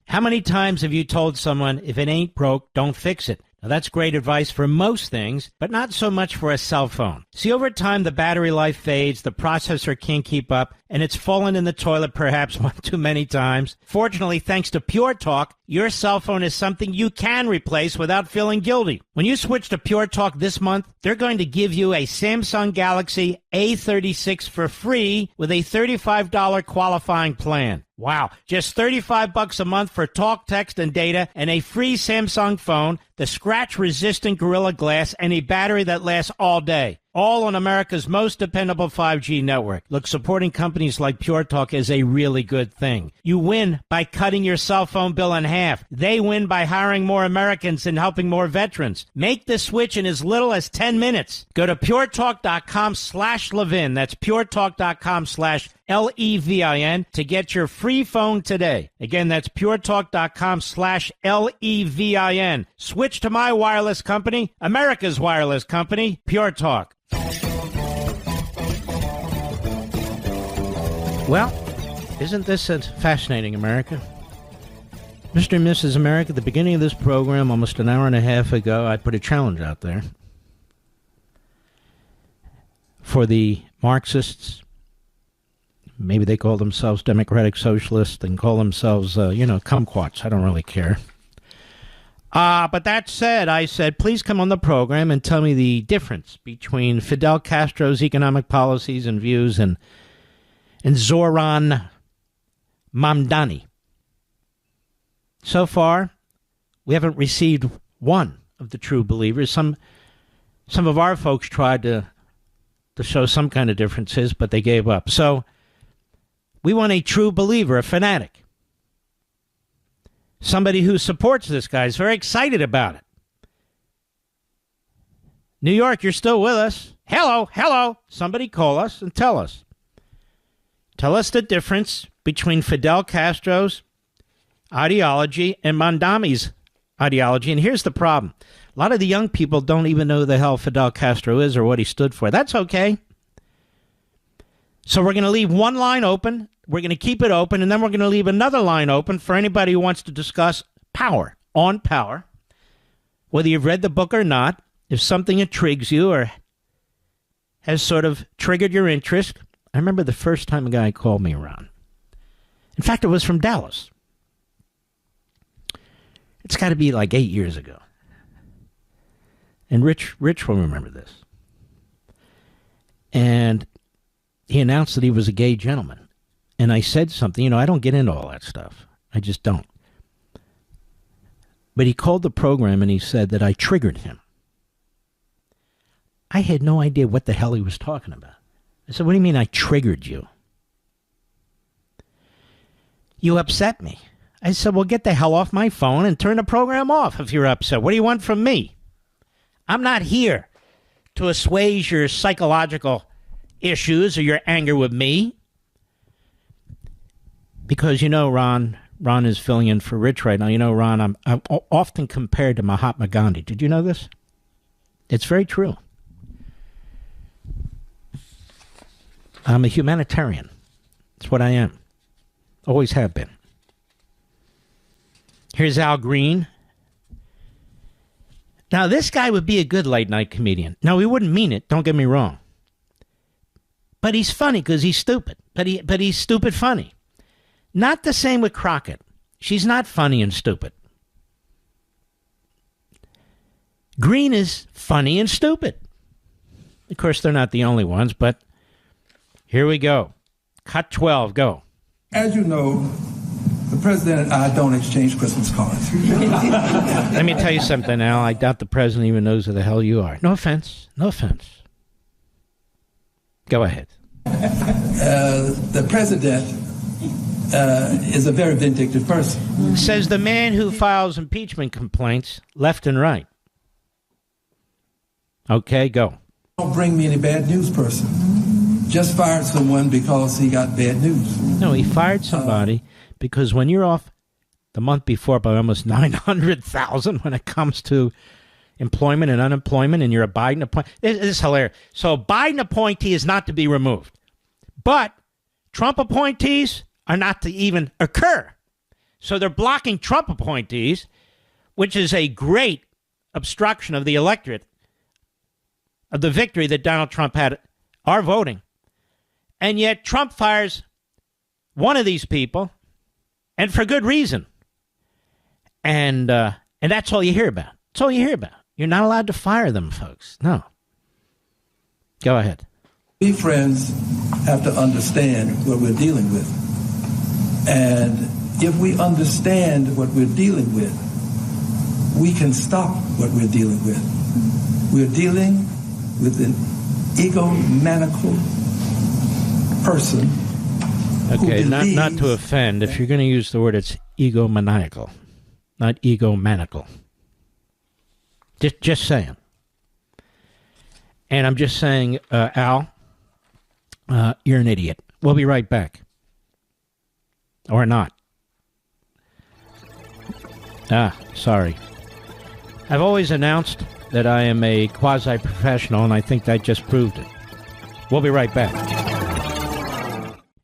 How many times have you told someone, if it ain't broke, don't fix it? Now, that's great advice for most things, but not so much for a cell phone. See, over time, the battery life fades, the processor can't keep up, and it's fallen in the toilet perhaps one too many times. Fortunately, thanks to Pure Talk, your cell phone is something you can replace without feeling guilty. When you switch to Pure Talk this month, they're going to give you a Samsung Galaxy A36 for free with a $35 qualifying plan. Wow, just $35 a month for talk, text, and data, and a free Samsung phone, the scratch-resistant Gorilla Glass, and a battery that lasts all day. All on America's most dependable 5G network. Look, supporting companies like Pure Talk is a really good thing. You win by cutting your cell phone bill in half. They win by hiring more Americans and helping more veterans. Make the switch in as little as 10 minutes. Go to puretalk.com/Levin. That's puretalk.com/Levin to get your free phone today. Again, that's puretalk.com/Levin. Switch to my wireless company, America's wireless company, Pure Talk. Well, isn't this fascinating, America? Mr. and Mrs. America, at the beginning of this program, almost an hour and a half ago, I put a challenge out there for the Marxists. Maybe they call themselves Democratic Socialists and call themselves, kumquats. I don't really care. But that said, I said, please come on the program and tell me the difference between Fidel Castro's economic policies and views and Zohran Mamdani. So far, we haven't received one of the true believers. Some of our folks tried to show some kind of differences, but they gave up. So we want a true believer, a fanatic. Somebody who supports this guy, is very excited about it. New York, you're still with us. Hello. Somebody call us and tell us. Tell us the difference between Fidel Castro's ideology and Mamdani's ideology. And here's the problem. A lot of the young people don't even know who the hell Fidel Castro is or what he stood for. That's okay. So we're going to leave one line open. We're going to keep it open, and then we're going to leave another line open for anybody who wants to discuss power, on power, whether you've read the book or not. If something intrigues you or has sort of triggered your interest. I remember the first time a guy called me around. In fact, it was from Dallas. It's got to be like 8 years ago. And Rich will remember this. And he announced that he was a gay gentleman. And I said something, I don't get into all that stuff. I just don't. But he called the program and he said that I triggered him. I had no idea what the hell he was talking about. I said, what do you mean I triggered you? You upset me. I said, well, get the hell off my phone and turn the program off if you're upset. What do you want from me? I'm not here to assuage your psychological issues or your anger with me. Because, Ron is filling in for Rich right now. Ron, I'm often compared to Mahatma Gandhi. Did you know this? It's very true. I'm a humanitarian. That's what I am. Always have been. Here's Al Green. Now, this guy would be a good late-night comedian. Now, he wouldn't mean it. Don't get me wrong. But he's funny because he's stupid. But he's stupid funny. Not the same with Crocket. She's not funny and stupid. Green is funny and stupid. Of course, they're not the only ones, but here we go. Cut 12, go. As you know, the president and I don't exchange Christmas cards. Let me tell you something, Al. I doubt the president even knows who the hell you are. No offense. No offense. Go ahead. The president is a very vindictive person. Says the man who files impeachment complaints left and right. Okay, go. Don't bring me any bad news person. Just fired someone because he got bad news. No, he fired somebody because when you're off the month before by almost 900,000 when it comes to employment and unemployment, and you're a Biden appointee. This is hilarious. So a Biden appointee is not to be removed. But Trump appointees are not to even occur. So they're blocking Trump appointees, which is a great obstruction of the electorate, of the victory that Donald Trump had, our voting. And yet Trump fires one of these people, and for good reason. And that's all you hear about. That's all you hear about. You're not allowed to fire them, folks. No. Go ahead. We friends have to understand what we're dealing with. And if we understand what we're dealing with, we can stop what we're dealing with. We're dealing with an egomaniacal person. Okay, not to offend. If you're going to use the word, it's egomaniacal, not egomaniacal. Just saying. And I'm just saying, Al, you're an idiot. We'll be right back. Or not. Sorry. I've always announced that I am a quasi-professional, and I think that just proved it. We'll be right back.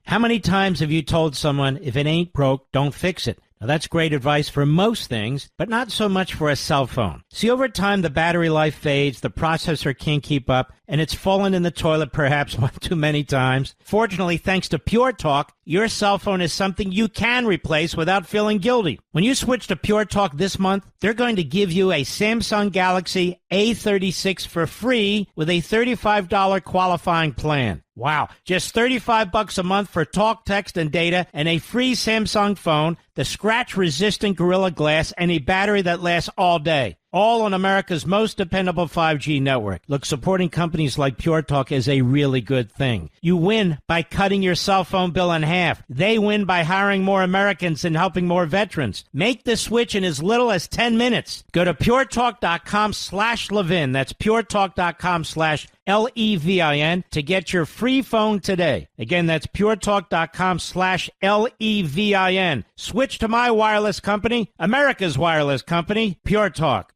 How many times have you told someone, if it ain't broke, don't fix it? Now, that's great advice for most things, but not so much for a cell phone. See, over time, the battery life fades, the processor can't keep up, and it's fallen in the toilet perhaps one too many times. Fortunately, thanks to Pure Talk, your cell phone is something you can replace without feeling guilty. When you switch to Pure Talk this month, they're going to give you a Samsung Galaxy A36 for free with a $35 qualifying plan. Wow, just $35 a month for talk, text, and data, and a free Samsung phone, the scratch-resistant Gorilla Glass, and a battery that lasts all day. All on America's most dependable 5G network. Look, supporting companies like Pure Talk is a really good thing. You win by cutting your cell phone bill in half. They win by hiring more Americans and helping more veterans. Make the switch in as little as 10 minutes. Go to puretalk.com/Levin. That's puretalk.com/Levin to get your free phone today. Again, that's puretalk.com/Levin. Switch to my wireless company, America's wireless company, Pure Talk.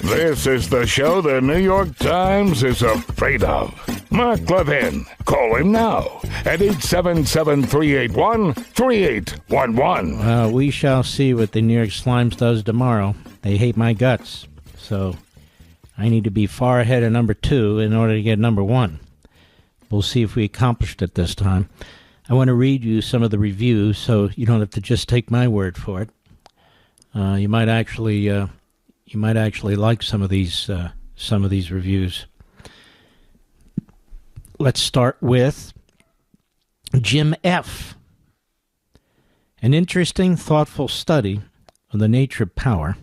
This is the show the New York Times is afraid of. Mark Levin. Call him now at 877-381-3811. We shall see what the New York Slimes does tomorrow. They hate my guts, so I need to be far ahead of number 2 in order to get number 1. We'll see if we accomplished it this time. I want to read you some of the reviews so you don't have to just take my word for it. You might actually like some of these reviews. Let's start with Jim F. An interesting, thoughtful study of the nature of power,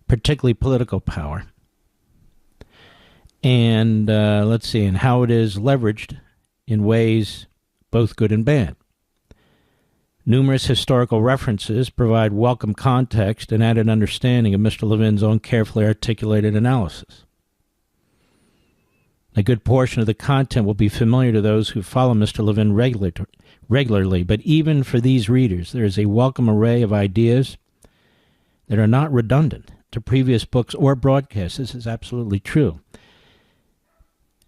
particularly political power, and let's see, and how it is leveraged in ways both good and bad. Numerous historical references provide welcome context and added understanding of Mr. Levin's own carefully articulated analysis. A good portion of the content will be familiar to those who follow Mr. Levin regularly, but even for these readers, there is a welcome array of ideas that are not redundant to previous books or broadcasts. This is absolutely true.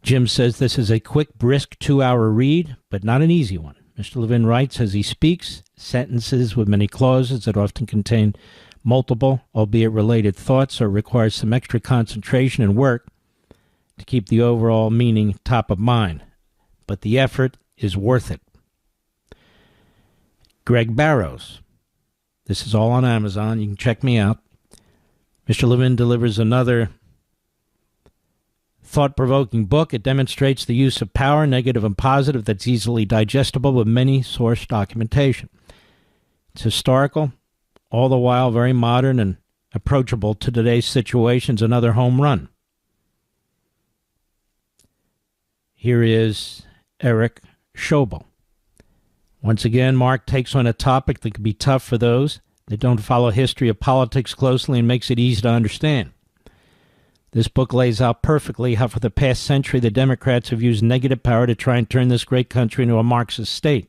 Jim says this is a quick, brisk 2-hour read, but not an easy one. Mr. Levin writes as he speaks, sentences with many clauses that often contain multiple, albeit related thoughts, or require some extra concentration and work to keep the overall meaning top of mind. But the effort is worth it. Greg Barrows. This is all on Amazon. You can check me out. Mr. Levin delivers another thought-provoking book. It demonstrates the use of power, negative and positive, that's easily digestible with many source documentation. It's historical, all the while very modern and approachable to today's situations. Another home run. Here is Eric Schobel. Once again, Mark takes on a topic that can be tough for those that don't follow history of politics closely and makes it easy to understand. This book lays out perfectly how for the past century the Democrats have used negative power to try and turn this great country into a Marxist state.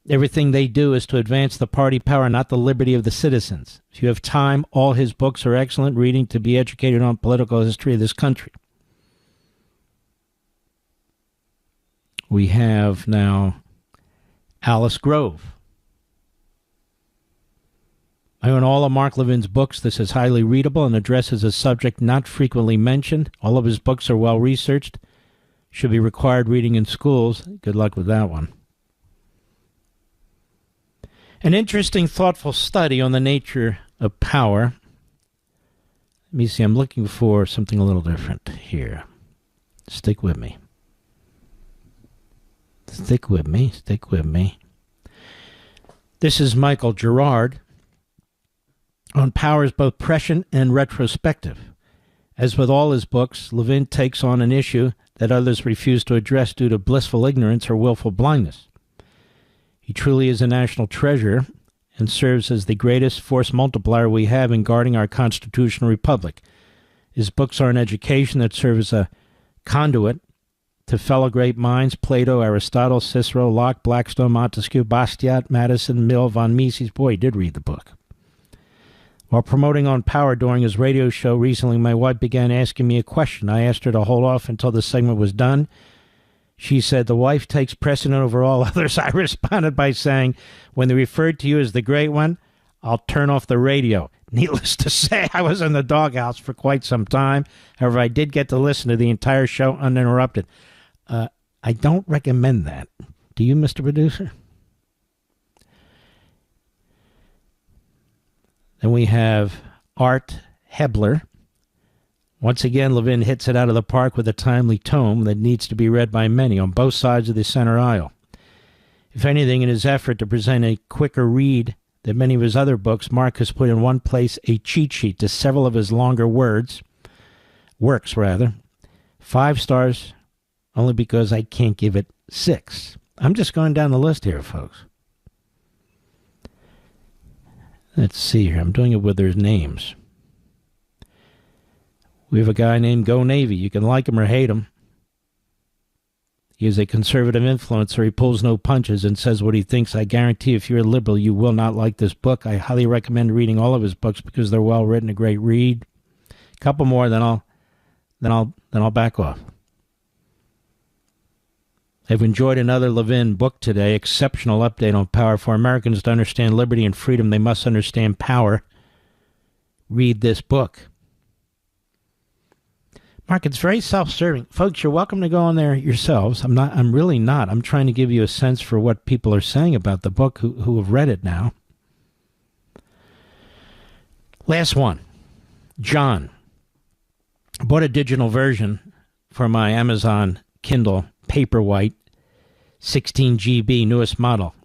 Everything they do is to advance the party power, not the liberty of the citizens. If you have time, all his books are excellent reading to be educated on political history of this country. We have now Alice Grove. I own all of Mark Levin's books. This is highly readable and addresses a subject not frequently mentioned. All of his books are well researched. Should be required reading in schools. Good luck with that one. An interesting, thoughtful study on the nature of power. Let me see. I'm looking for something a little different here. Stick with me. Stick with me. Stick with me. This is Michael Gerard on powers both prescient and retrospective. As with all his books, Levin takes on an issue that others refuse to address due to blissful ignorance or willful blindness. He truly is a national treasure and serves as the greatest force multiplier we have in guarding our constitutional republic. His books are an education that serve as a conduit to fellow great minds, Plato, Aristotle, Cicero, Locke, Blackstone, Montesquieu, Bastiat, Madison, Mill, von Mises. Boy, he did read the book. While promoting On Power during his radio show recently, my wife began asking me a question. I asked her to hold off until the segment was done. She said, the wife takes precedent over all others. I responded by saying, when they referred to you as the great one, I'll turn off the radio. Needless to say, I was in the doghouse for quite some time. However, I did get to listen to the entire show uninterrupted. I don't recommend that. Do you, Mr. Producer? Then we have Art Hebler. Once again, Levin hits it out of the park with a timely tome that needs to be read by many on both sides of the center aisle. If anything, in his effort to present a quicker read than many of his other books, Mark has put in one place a cheat sheet to several of his longer works. 5 stars, only because I can't give it 6. I'm just going down the list here, folks. Let's see here. I'm doing it with their names. We have a guy named Go Navy. You can like him or hate him. He is a conservative influencer. He pulls no punches and says what he thinks. I guarantee if you're a liberal, you will not like this book. I highly recommend reading all of his books because they're well written, a great read. A couple more, then I'll back off. I've enjoyed another Levin book today. Exceptional update on power. For Americans to understand liberty and freedom, they must understand power. Read this book. Mark, it's very self-serving. Folks, you're welcome to go on there yourselves. I'm really not. I'm trying to give you a sense for what people are saying about the book who have read it now. Last one. John. I bought a digital version for my Amazon Kindle Paperwhite 16 GB newest model.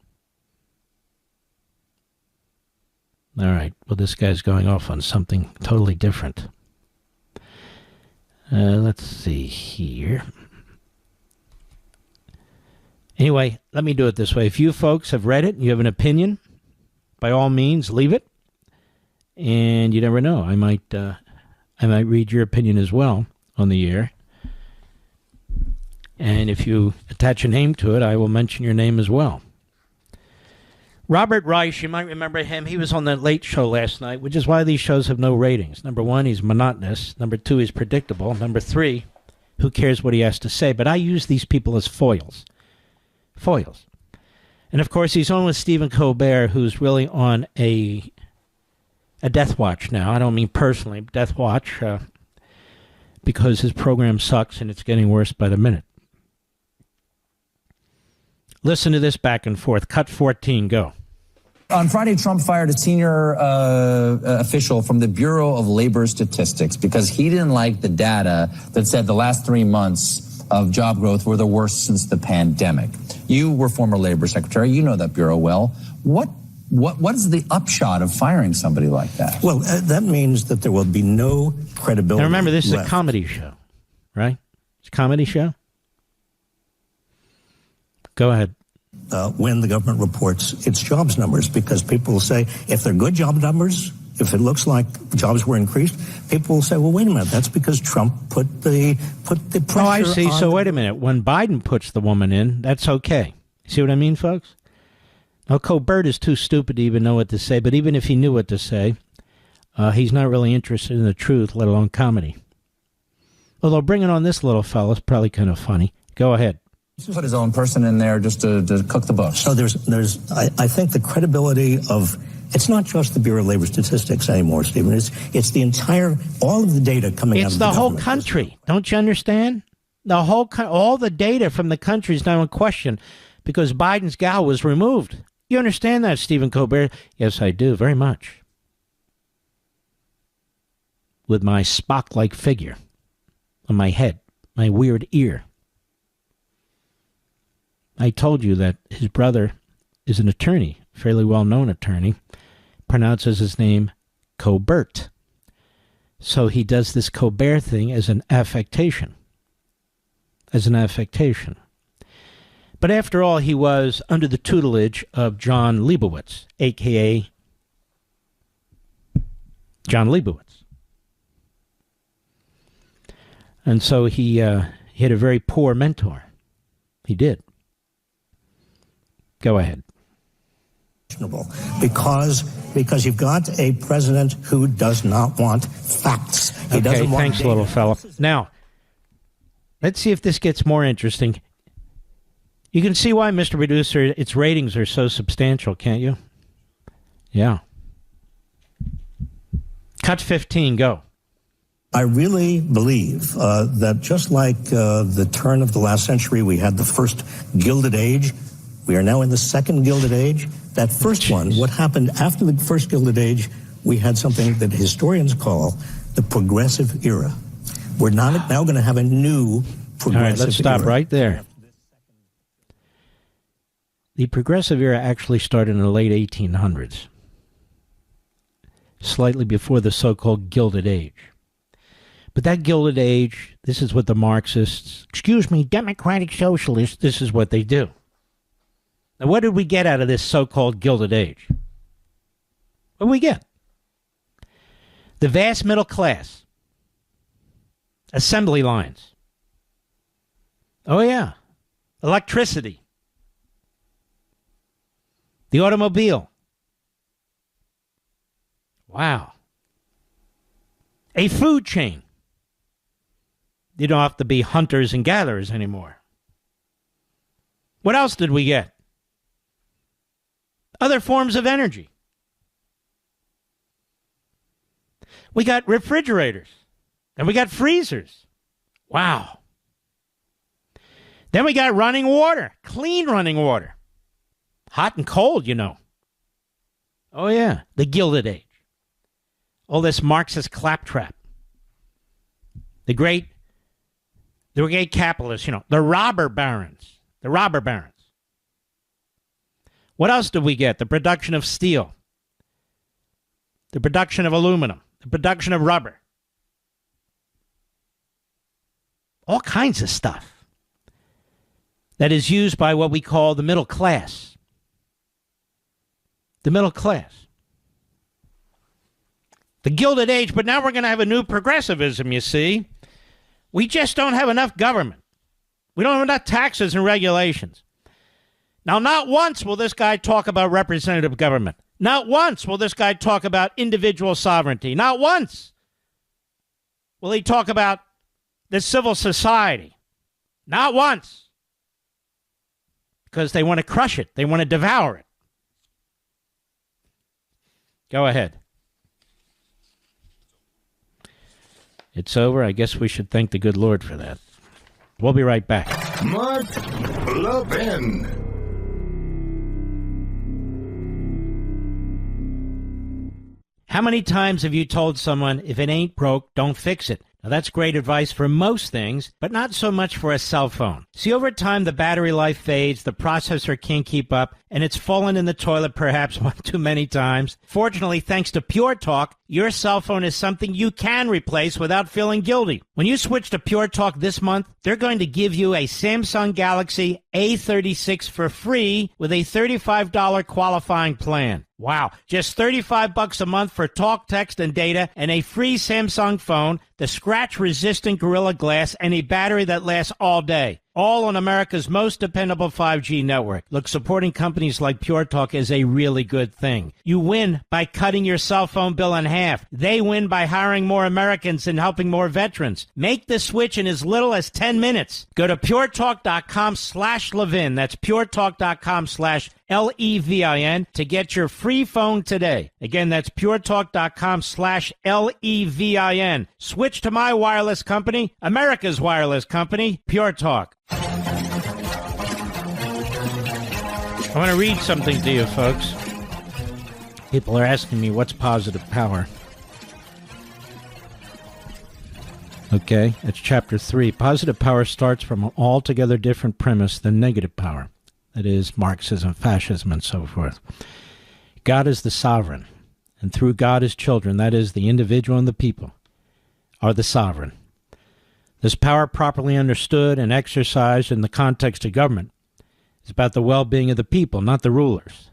All right. Well, this guy's going off on something totally different. Let's see here. Anyway, let me do it this way. If you folks have read it and you have an opinion, by all means, leave it. And you never know. I might read your opinion as well on the air. And if you attach a name to it, I will mention your name as well. Robert Reich, you might remember him. He was on the Late Show last night, which is why these shows have no ratings. Number one, he's monotonous. Number two, he's predictable. Number three, who cares what he has to say? But I use these people as foils. Foils. And, of course, he's on with Stephen Colbert, who's really on a death watch now. I don't mean personally, death watch, because his program sucks and it's getting worse by the minute. Listen to this back and forth. Cut 14, go. On Friday, Trump fired a senior official from the Bureau of Labor Statistics because he didn't like the data that said the last 3 months of job growth were the worst since the pandemic. You were former labor secretary. You know that bureau well. What is the upshot of firing somebody like that? Well, that means that there will be no credibility. Now remember, this left. is a comedy show, right? It's a comedy show. Go ahead. When the government reports its jobs numbers, because people will say, if they're good job numbers, if it looks like jobs were increased, people will say, well, wait a minute, that's because Trump put the pressure on... Oh, I see. So wait a minute. When Biden puts the woman in, that's okay. See what I mean, folks? Now, Colbert is too stupid to even know what to say, but even if he knew what to say, he's not really interested in the truth, let alone comedy. Although bringing on this little fellow is probably kind of funny. Go ahead. Put his own person in there just to cook the books. So I think the credibility of, it's not just the Bureau of Labor Statistics anymore, Stephen. It's the entire, all of the data coming out of the government. It's the whole country. Don't you understand? The whole, all the data from the country is now in question because Biden's gal was removed. You understand that, Stephen Colbert? Yes, I do, very much. With my Spock-like figure on my head, my weird ear. I told you that his brother is an attorney, fairly well-known attorney, pronounces his name Colbert. So he does this Colbert thing as an affectation. But after all, he was under the tutelage of John Leibowitz, a.k.a. John Leibowitz. And so he had a very poor mentor. He did. Go ahead. Because you've got a president who does not want facts. He doesn't want thanks, data. little fella. Now, let's see if this gets more interesting. You can see why, Mr. Producer, its ratings are so substantial, can't you? Yeah. Cut 15, go. I really believe that just like the turn of the last century, we had the first Gilded Age. We are now in the second Gilded Age. That first one, what happened after the first Gilded Age, we had something that historians call the progressive era. We're not now going to have a new progressive era. All right, let's stop right there. The progressive era actually started in the late 1800s, slightly before the so-called Gilded Age. But that Gilded Age, this is what the Marxists, democratic socialists, this is what they do. Now, what did we get out of this so-called Gilded Age? What did we get? The vast middle class. Assembly lines. Oh, yeah. Electricity. The automobile. Wow. A food chain. You don't have to be hunters and gatherers anymore. What else did we get? Other forms of energy. We got refrigerators. And we got freezers. Wow. Then we got running water, clean running water. Hot and cold, you know. Oh, yeah, the Gilded Age. All this Marxist claptrap. The great capitalists, you know, the robber barons. The robber barons. What else did we get? The production of steel. The production of aluminum. The production of rubber. All kinds of stuff that is used by what we call the middle class. The middle class. The Gilded Age, but now we're going to have a new progressivism, you see. We just don't have enough government. We don't have enough taxes and regulations. Now, not once will this guy talk about representative government. Not once will this guy talk about individual sovereignty. Not once will he talk about the civil society. Not once. Because they want to crush it. They want to devour it. Go ahead. It's over. I guess we should thank the good Lord for that. We'll be right back. Mark Levin. How many times have you told someone, if it ain't broke, don't fix it? Now, that's great advice for most things, but not so much for a cell phone. See, over time, the battery life fades, the processor can't keep up, and it's fallen in the toilet perhaps one too many times. Fortunately, thanks to Pure Talk, your cell phone is something you can replace without feeling guilty. When you switch to Pure Talk this month, they're going to give you a Samsung Galaxy A36 for free with a $35 qualifying plan. Wow, just $35 a month for talk, text, and data, and a free Samsung phone, the scratch-resistant Gorilla Glass, and a battery that lasts all day. All on America's most dependable 5G network. Look, supporting companies like Pure Talk is a really good thing. You win by cutting your cell phone bill in half. They win by hiring more Americans and helping more veterans. Make the switch in as little as 10 minutes. Go to puretalk.com/Levin. That's puretalk.com/Levin to get your free phone today. Again, that's puretalk.com/Levin. Switch to my wireless company, America's wireless company, Pure Talk. I want to read something to you, folks. People are asking me, what's positive power? Okay, it's chapter 3. Positive power starts from an altogether different premise than negative power. That is, Marxism, fascism, and so forth. God is the sovereign, and through God his children, that is, the individual and the people, are the sovereign. This power, properly understood and exercised in the context of government, is about the well-being of the people, not the rulers.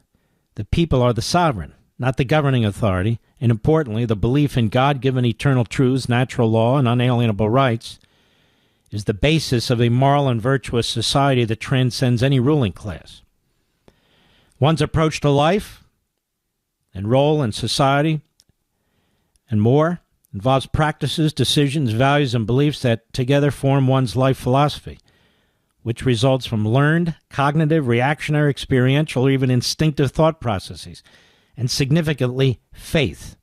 The people are the sovereign, not the governing authority, and importantly, the belief in God-given eternal truths, natural law, and unalienable rights is the basis of a moral and virtuous society that transcends any ruling class. One's approach to life and role in society and more involves practices, decisions, values, and beliefs that together form one's life philosophy, which results from learned, cognitive, reactionary, experiential, or even instinctive thought processes, and significantly, faith.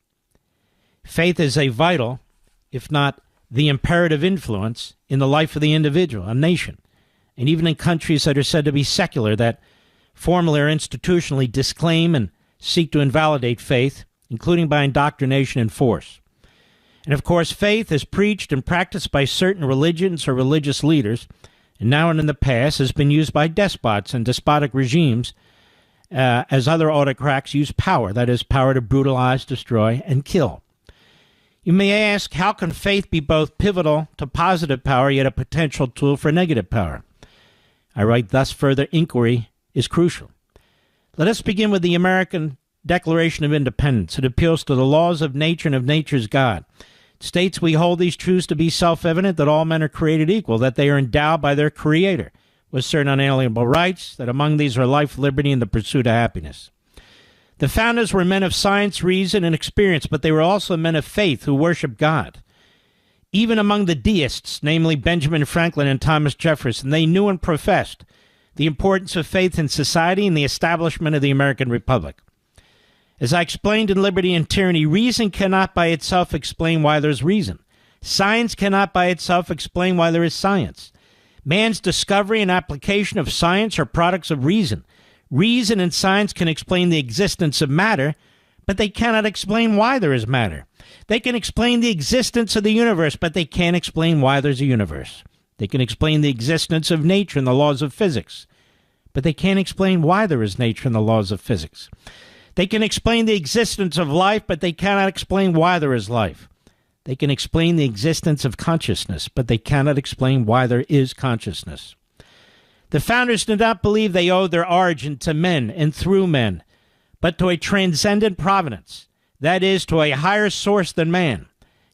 Faith is a vital, if not the imperative influence in the life of the individual, a nation, and even in countries that are said to be secular that formally or institutionally disclaim and seek to invalidate faith, including by indoctrination and force. And of course, faith is preached and practiced by certain religions or religious leaders, and now and in the past has been used by despots and despotic regimes as other autocrats use power, that is, power to brutalize, destroy, and kill. You may ask, how can faith be both pivotal to positive power, yet a potential tool for negative power? I write, thus further inquiry is crucial. Let us begin with the American Declaration of Independence. It appeals to the laws of nature and of nature's God. It states we hold these truths to be self-evident, that all men are created equal, that they are endowed by their Creator with certain unalienable rights, that among these are life, liberty, and the pursuit of happiness. The founders were men of science, reason, and experience, but they were also men of faith who worshiped God. Even among the deists, namely Benjamin Franklin and Thomas Jefferson, they knew and professed the importance of faith in society and the establishment of the American Republic. As I explained in Liberty and Tyranny, reason cannot by itself explain why there's reason. Science cannot by itself explain why there is science. Man's discovery and application of science are products of reason. Reason and science can explain the existence of matter, but they cannot explain why there is matter. They can explain the existence of the universe, but they can't explain why there's a universe. They can explain the existence of nature and the laws of physics, but they can't explain why there is nature and the laws of physics. They can explain the existence of life, but they cannot explain why there is life. They can explain the existence of consciousness, but they cannot explain why there is consciousness. The founders did not believe they owed their origin to men and through men, but to a transcendent providence, that is, to a higher source than man,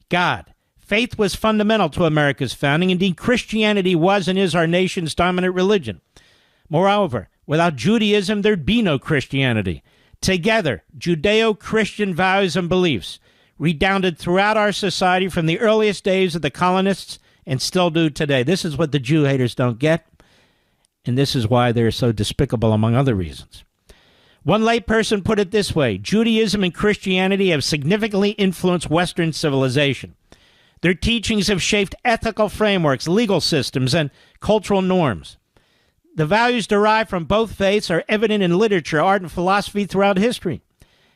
God. Faith was fundamental to America's founding. Indeed, Christianity was and is our nation's dominant religion. Moreover, without Judaism, there'd be no Christianity. Together, Judeo-Christian values and beliefs redounded throughout our society from the earliest days of the colonists and still do today. This is what the Jew haters don't get, and this is why they're so despicable, among other reasons. One layperson put it this way: Judaism and Christianity have significantly influenced Western civilization. Their teachings have shaped ethical frameworks, legal systems, and cultural norms. The values derived from both faiths are evident in literature, art, and philosophy throughout history.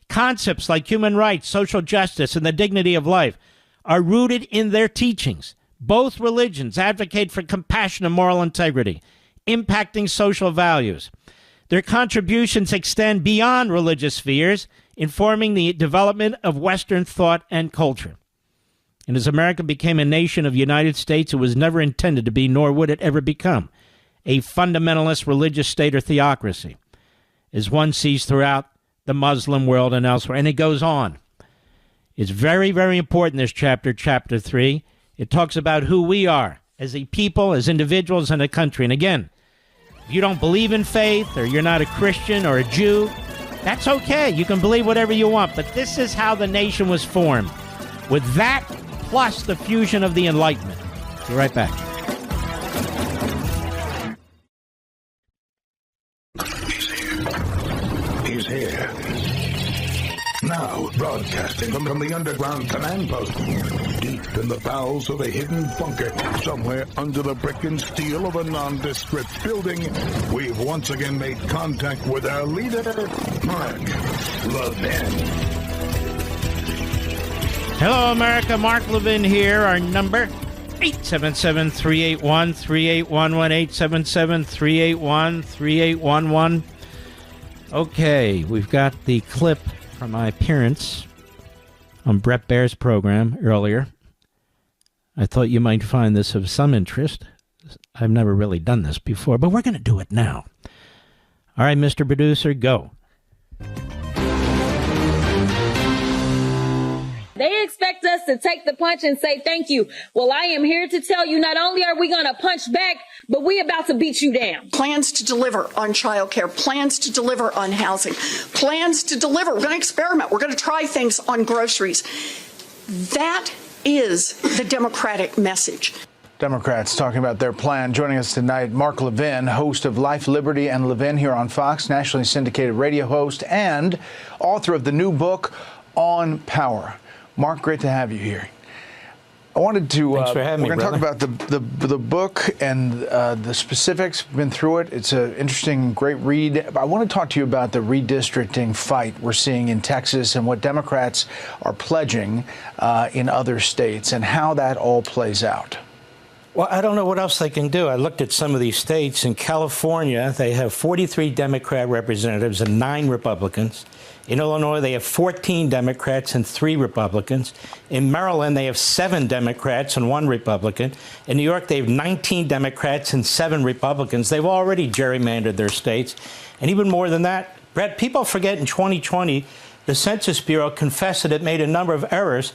Concepts like human rights, social justice, and the dignity of life are rooted in their teachings. Both religions advocate for compassion and moral integrity, impacting social values. Their contributions extend beyond religious spheres, informing the development of Western thought and culture. And as America became a nation of the United States, it was never intended to be, nor would it ever become, a fundamentalist religious state or theocracy, as one sees throughout the Muslim world and elsewhere. And it goes on. It's very, very important, this chapter, chapter 3. It talks about who we are as a people, as individuals, and a country. And again, if you don't believe in faith, or you're not a Christian or a Jew, that's okay. You can believe whatever you want. But this is how the nation was formed, with that plus the fusion of the Enlightenment. Be right back. He's here. Now, broadcasting from the underground command post, deep in the bowels of a hidden bunker, somewhere under the brick and steel of a nondescript building, we've once again made contact with our leader, Mark Levin. Hello, America. Mark Levin here. Our number, 877-381-3811, 877-381-3811. Okay, we've got the clip from my appearance on Brett Baer's program earlier. I thought you might find this of some interest. I've never really done this before, but we're going to do it now. All right, Mr. Producer, go. They expect us to take the punch and say thank you. Well, I am here to tell you, not only are we going to punch back, but we're about to beat you down. Plans to deliver on child care, plans to deliver on housing, plans to deliver. We're going to experiment. We're going to try things on groceries. That is the Democratic message. Democrats talking about their plan. Joining us tonight, Mark Levin, host of Life, Liberty, and Levin here on Fox, nationally syndicated radio host and author of the new book, On Power. Mark, great to have you here. I wanted to, Thanks for having me, we're going to talk about the book and the specifics. Been through it. It's an interesting, great read. I want to talk to you about the redistricting fight we're seeing in Texas and what Democrats are pledging in other states and how that all plays out. Well, I don't know what else they can do. I looked at some of these states. In California, they have 43 Democrat representatives and 9 Republicans. In Illinois, they have 14 Democrats and 3 Republicans. In Maryland, they have 7 Democrats and 1 Republican. In New York, they have 19 Democrats and 7 Republicans. They've already gerrymandered their states. And even more than that, Brett, people forget in 2020, the Census Bureau confessed that it made a number of errors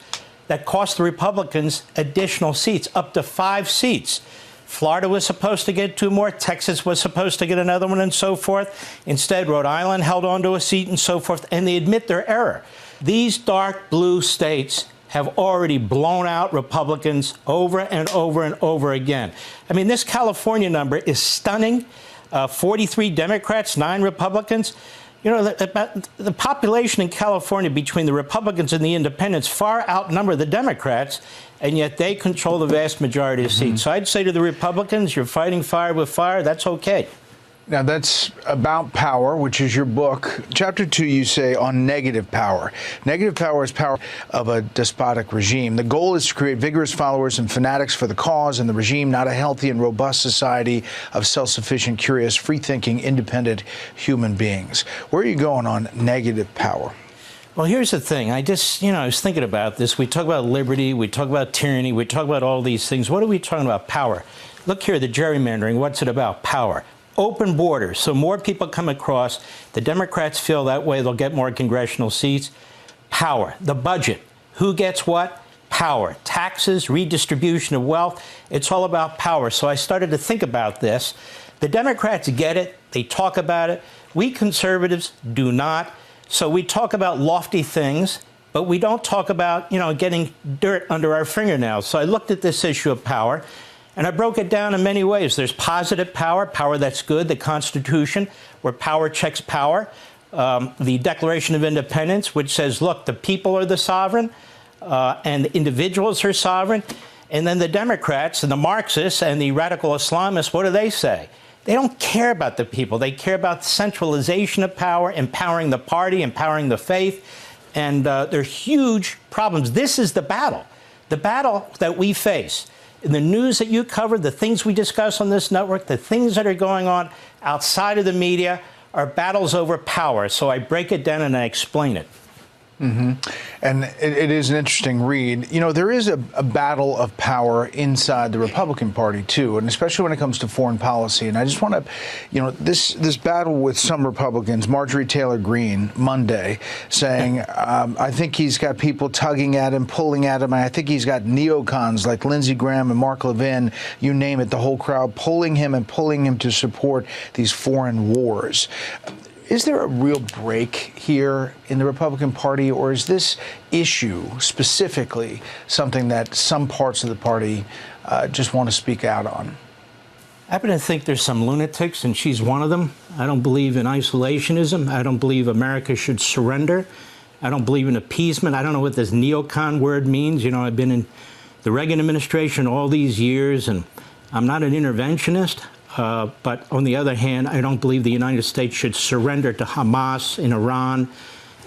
that cost the Republicans additional seats, up to 5 seats. Florida was supposed to get 2 more. Texas was supposed to get another one, and so forth. Instead, Rhode Island held on to a seat, and so forth. And they admit their error. These dark blue states have already blown out Republicans over and over and over again. I mean, this California number is stunning. 43 Democrats, 9 Republicans. You know, the population in California between the Republicans and the Independents far outnumber the Democrats. and yet they control the vast majority of seats. So I'd say to the Republicans, you're fighting fire with fire. That's okay. Now, that's about power, which is your book. Chapter 2, you say, on negative power. Negative power is power of a despotic regime. The goal is to create vigorous followers and fanatics for the cause and the regime, not a healthy and robust society of self-sufficient, curious, free-thinking, independent human beings. Where are you going on negative power? Well, here's the thing. I was thinking about this. We talk about liberty. We talk about tyranny. We talk about all these things. What are we talking about? Power. Look here, the gerrymandering. What's it about? Power. Open borders, so more people come across. The Democrats feel that way they'll get more congressional seats. Power. The budget. Who gets what? Power. Taxes, redistribution of wealth. It's all about power. So I started to think about this. The Democrats get it. They talk about it. We conservatives do not. So we talk about lofty things, but we don't talk about, getting dirt under our fingernails. So I looked at this issue of power. And I broke it down in many ways. There's positive power, power that's good, the Constitution, where power checks power. The Declaration of Independence, which says, look, the people are the sovereign, and the individuals are sovereign. And then the Democrats and the Marxists and the radical Islamists, what do they say? They don't care about the people. They care about centralization of power, empowering the party, empowering the faith. And there are huge problems. This is the battle that we face. In the news that you cover, the things we discuss on this network, the things that are going on outside of the media are battles over power. So I break it down and I explain it. And it is an interesting read. There is a battle of power inside the Republican Party, too, and especially when it comes to foreign policy. And I just want to, this battle with some Republicans, Marjorie Taylor Greene, Monday, saying, I think he's got people tugging at him, pulling at him. I think he's got neocons like Lindsey Graham and Mark Levin, you name it, the whole crowd, pulling him to support these foreign wars. Is there a real break here in the Republican Party, or is this issue specifically something that some parts of the party just want to speak out on? I happen to think there's some lunatics, and she's one of them. I don't believe in isolationism. I don't believe America should surrender. I don't believe in appeasement. I don't know what this neocon word means. I've been in the Reagan administration all these years, and I'm not an interventionist. But on the other hand, I don't believe the United States should surrender to Hamas in Iran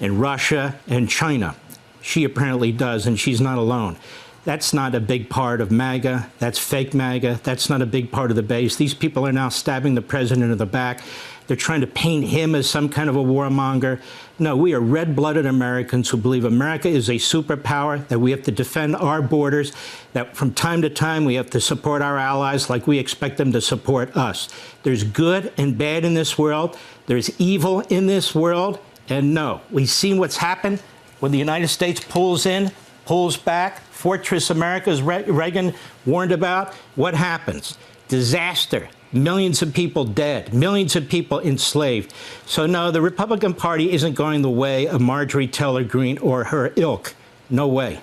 and Russia and China. She apparently does, and she's not alone. That's not a big part of MAGA. That's fake MAGA. That's not a big part of the base. These people are now stabbing the president in the back. They're trying to paint him as some kind of a warmonger. No, we are red-blooded Americans who believe America is a superpower, that we have to defend our borders, that from time to time we have to support our allies like we expect them to support us. There's good and bad in this world. There's evil in this world. And no, we've seen what's happened when the United States pulls in, pulls back. Fortress America, as Reagan warned about. What happens? Disaster. Millions of people dead, millions of people enslaved. So no, the Republican Party isn't going the way of Marjorie Taylor Greene or her ilk. No way.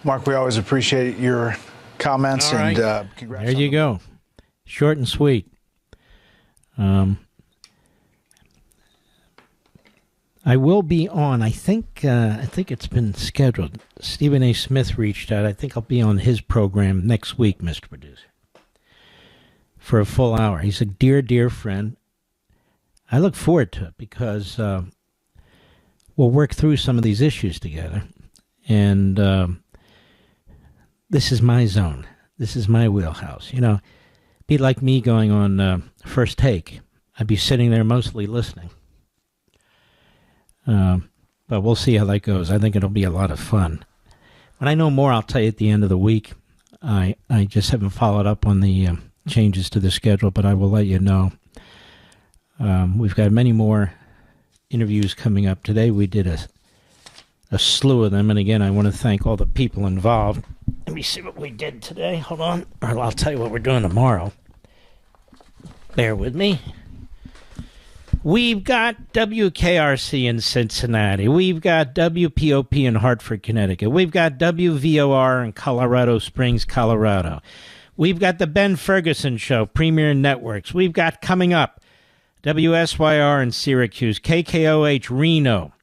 Mark, we always appreciate your comments. All right. And congrats. There you go. Short and sweet. I will be on. I think it's been scheduled. Stephen A. Smith reached out. I think I'll be on his program next week, Mr. Producer, for a full hour. He's a dear, dear friend. I look forward to it because we'll work through some of these issues together. And this is my zone. This is my wheelhouse. Be like me going on First Take. I'd be sitting there mostly listening. But we'll see how that goes. I think it'll be a lot of fun. When I know more, I'll tell you at the end of the week. I just haven't followed up on the changes to the schedule, but I will let you know. We've got many more interviews coming up today. We did a slew of them, and again, I want to thank all the people involved. Let me see what we did today. Hold on, or I'll tell you what we're doing tomorrow. Bear with me. We've got WKRC in Cincinnati. We've got WPOP in Hartford, Connecticut. We've got WVOR in Colorado Springs, Colorado. We've got the Ben Ferguson Show, Premier Networks. We've got coming up WSYR in Syracuse, KKOH Reno.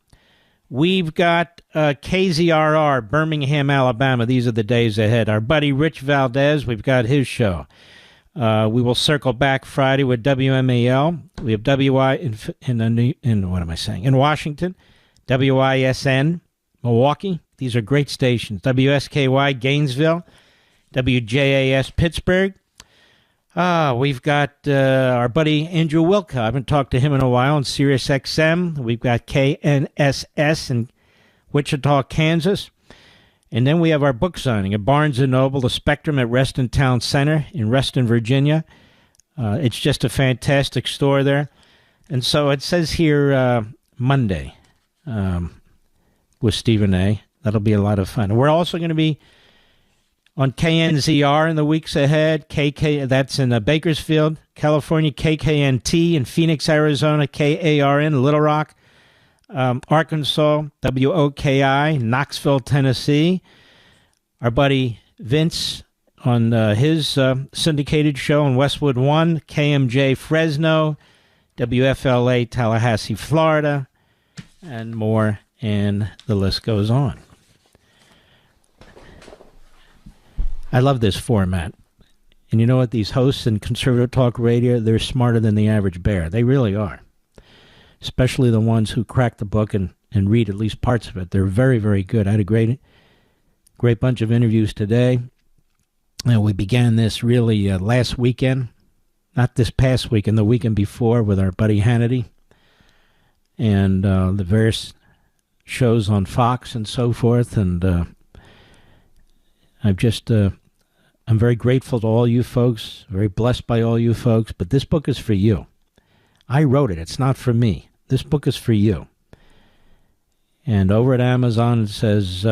We've got KZRR, Birmingham, Alabama. These are the days ahead. Our buddy Rich Valdez, we've got his show. We will circle back Friday with WMAL. We have WI in Washington, WISN, Milwaukee. These are great stations. WSKY, Gainesville, WJAS, Pittsburgh. We've got our buddy Andrew Wilka. I haven't talked to him in a while on Sirius XM. We've got KNSS in Wichita, Kansas. And then we have our book signing at Barnes & Noble, The Spectrum at Reston Town Center in Reston, Virginia. It's just a fantastic store there. And so it says here Monday with Stephen A. That'll be a lot of fun. We're also going to be on KNZR in the weeks ahead. That's in Bakersfield, California. KKNT in Phoenix, Arizona. KARN, Little Rock, Arkansas. WOKI, Knoxville, Tennessee. Our buddy Vince on his syndicated show in Westwood 1. KMJ, Fresno. WFLA, Tallahassee, Florida. And more, and the list goes on. I love this format. And you know what? These hosts in conservative talk radio, they're smarter than the average bear. They really are. Especially the ones who crack the book and read at least parts of it. They're very, very good. I had a great bunch of interviews today. And we began this really last weekend. Not this past weekend, the weekend before with our buddy Hannity. And the various shows on Fox and so forth. And I'm very grateful to all you folks, very blessed by all you folks, but this book is for you. I wrote it. It's not for me. This book is for you. And over at Amazon, it says,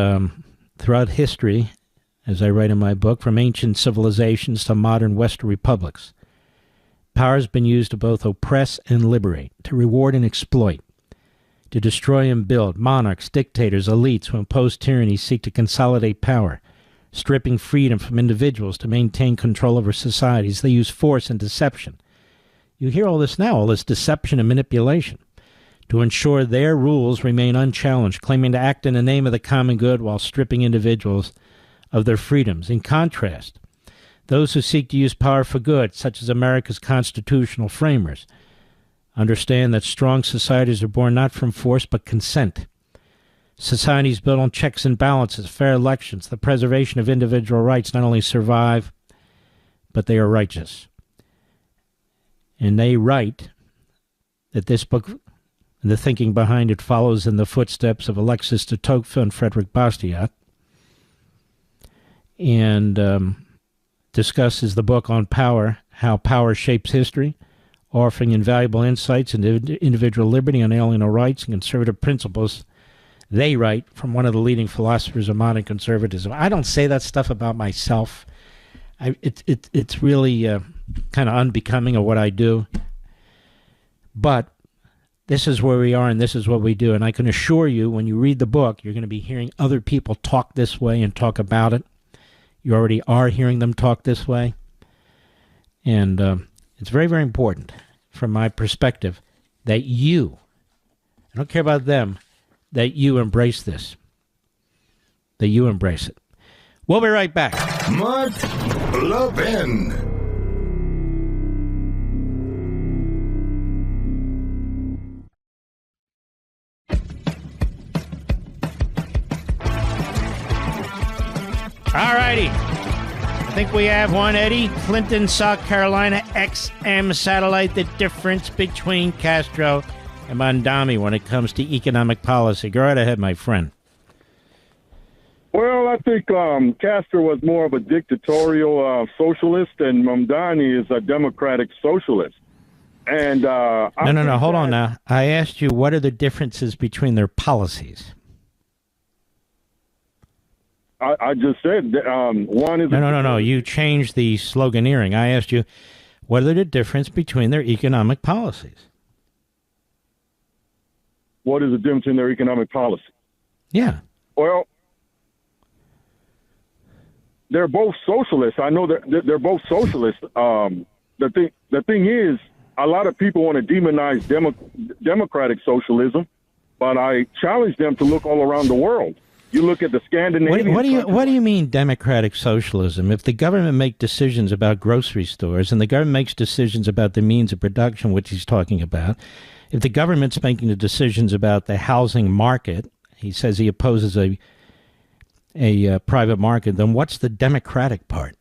throughout history, as I write in my book, from ancient civilizations to modern Western republics, power has been used to both oppress and liberate, to reward and exploit, to destroy and build. Monarchs, dictators, elites who impose tyranny seek to consolidate power, stripping freedom from individuals to maintain control over societies. They use force and deception. You hear all this now, all this deception and manipulation, to ensure their rules remain unchallenged, claiming to act in the name of the common good while stripping individuals of their freedoms. In contrast, those who seek to use power for good, such as America's constitutional framers, understand that strong societies are born not from force but consent. Societies built on checks and balances, fair elections, the preservation of individual rights not only survive, but they are righteous. And they write that this book, and the thinking behind it, follows in the footsteps of Alexis de Tocqueville and Frederick Bastiat, and discusses the book on power, how power shapes history, offering invaluable insights into individual liberty, unalienable rights, and conservative principles. They write from one of the leading philosophers of modern conservatism. I don't say that stuff about myself. It's really kind of unbecoming of what I do. But this is where we are, and this is what we do. And I can assure you, when you read the book, you're going to be hearing other people talk this way and talk about it. You already are hearing them talk this way. And it's very, very important, from my perspective, that you, I don't care about them, that you embrace this. That you embrace it. We'll be right back. Mark Levin. All righty. I think we have one, Eddie. Clinton, South Carolina, XM satellite. The difference between Castro and Mamdani when it comes to economic policy. Go right ahead, my friend. Well, I think Castro was more of a dictatorial socialist, and Mamdani is a democratic socialist. And no. Hold on now. I asked you, what are the differences between their policies? I just said one is... No. You changed the sloganeering. I asked you, what are the difference between their economic policies? What is the difference in their economic policy? Yeah. Well, they're both socialists. I know that they're both socialists. The thing is, a lot of people want to demonize democratic socialism, but I challenge them to look all around the world. You look at the Scandinavian. What do you mean democratic socialism? If the government makes decisions about grocery stores and the government makes decisions about the means of production, which he's talking about, if the government's making the decisions about the housing market, he says he opposes a private market, then what's the democratic part?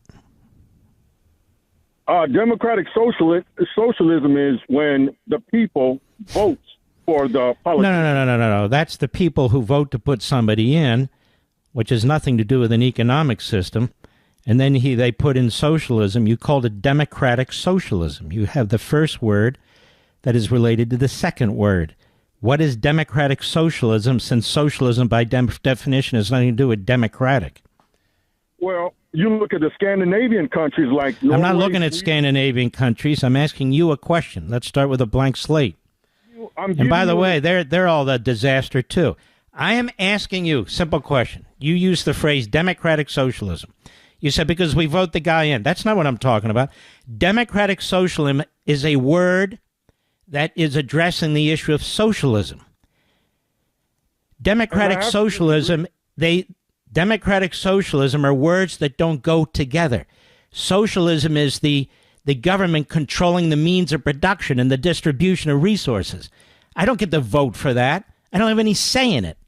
Democratic socialism is when the people vote for the politicians. No. That's the people who vote to put somebody in, which has nothing to do with an economic system. And then they put in socialism. You called it democratic socialism. You have the first word that is related to the second word. What is democratic socialism, since socialism by definition has nothing to do with democratic? Well, you look at the Scandinavian countries like Norway. I'm not looking at Scandinavian countries. I'm asking you a question. Let's start with a blank slate. And by the way, they're all a disaster too. I am asking you, simple question. You used the phrase democratic socialism. You said because we vote the guy in. That's not what I'm talking about. Democratic socialism is a word that is addressing the issue of socialism. Democratic socialism are words that don't go together. Socialism is the government controlling the means of production and the distribution of resources. I don't get to vote for that. I don't have any say in it.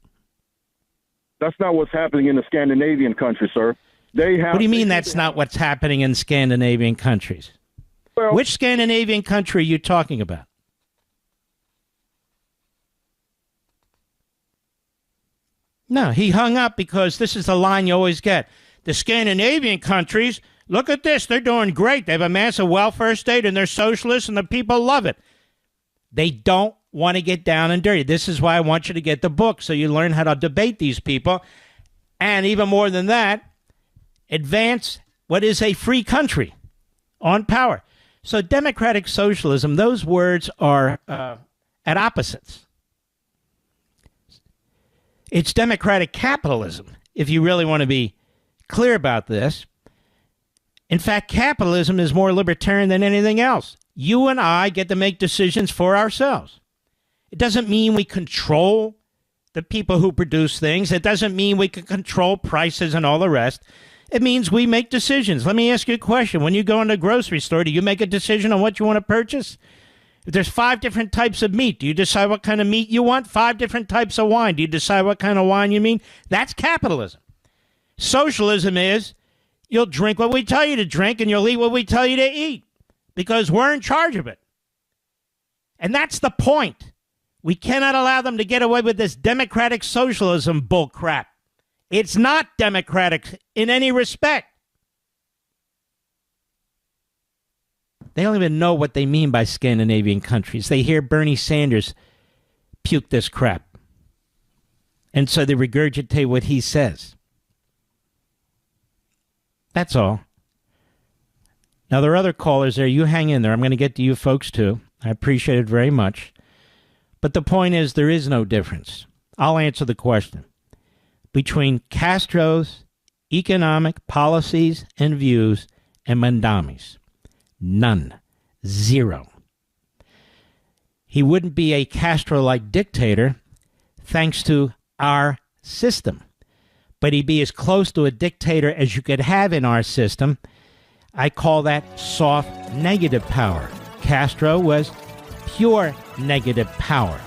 That's not what's happening in the Scandinavian countries, sir. What do you mean that's not what's happening in Scandinavian countries? Well, which Scandinavian country are you talking about? No, he hung up because this is the line you always get. The Scandinavian countries, look at this. They're doing great. They have a massive welfare state and they're socialists and the people love it. They don't want to get down and dirty. This is why I want you to get the book so you learn how to debate these people. And even more than that, advance what is a free country on power. So democratic socialism, those words are at opposites. It's democratic capitalism, if you really want to be clear about this. In fact, capitalism is more libertarian than anything else. You and I get to make decisions for ourselves. It doesn't mean we control the people who produce things. It doesn't mean we can control prices and all the rest. It means we make decisions. Let me ask you a question. When you go into a grocery store, do you make a decision on what you want to purchase? If there's 5 different types of meat, do you decide what kind of meat you want? 5 different types of wine, do you decide what kind of wine you mean? That's capitalism. Socialism is you'll drink what we tell you to drink and you'll eat what we tell you to eat because we're in charge of it. And that's the point. We cannot allow them to get away with this democratic socialism bull crap. It's not democratic in any respect. They don't even know what they mean by Scandinavian countries. They hear Bernie Sanders puke this crap. And so they regurgitate what he says. That's all. Now, there are other callers there. You hang in there. I'm going to get to you folks, too. I appreciate it very much. But the point is, there is no difference. I'll answer the question. Between Castro's economic policies and views and Mamdani's. None. Zero. He wouldn't be a Castro-like dictator thanks to our system. But he'd be as close to a dictator as you could have in our system. I call that soft negative power. Castro was pure negative power.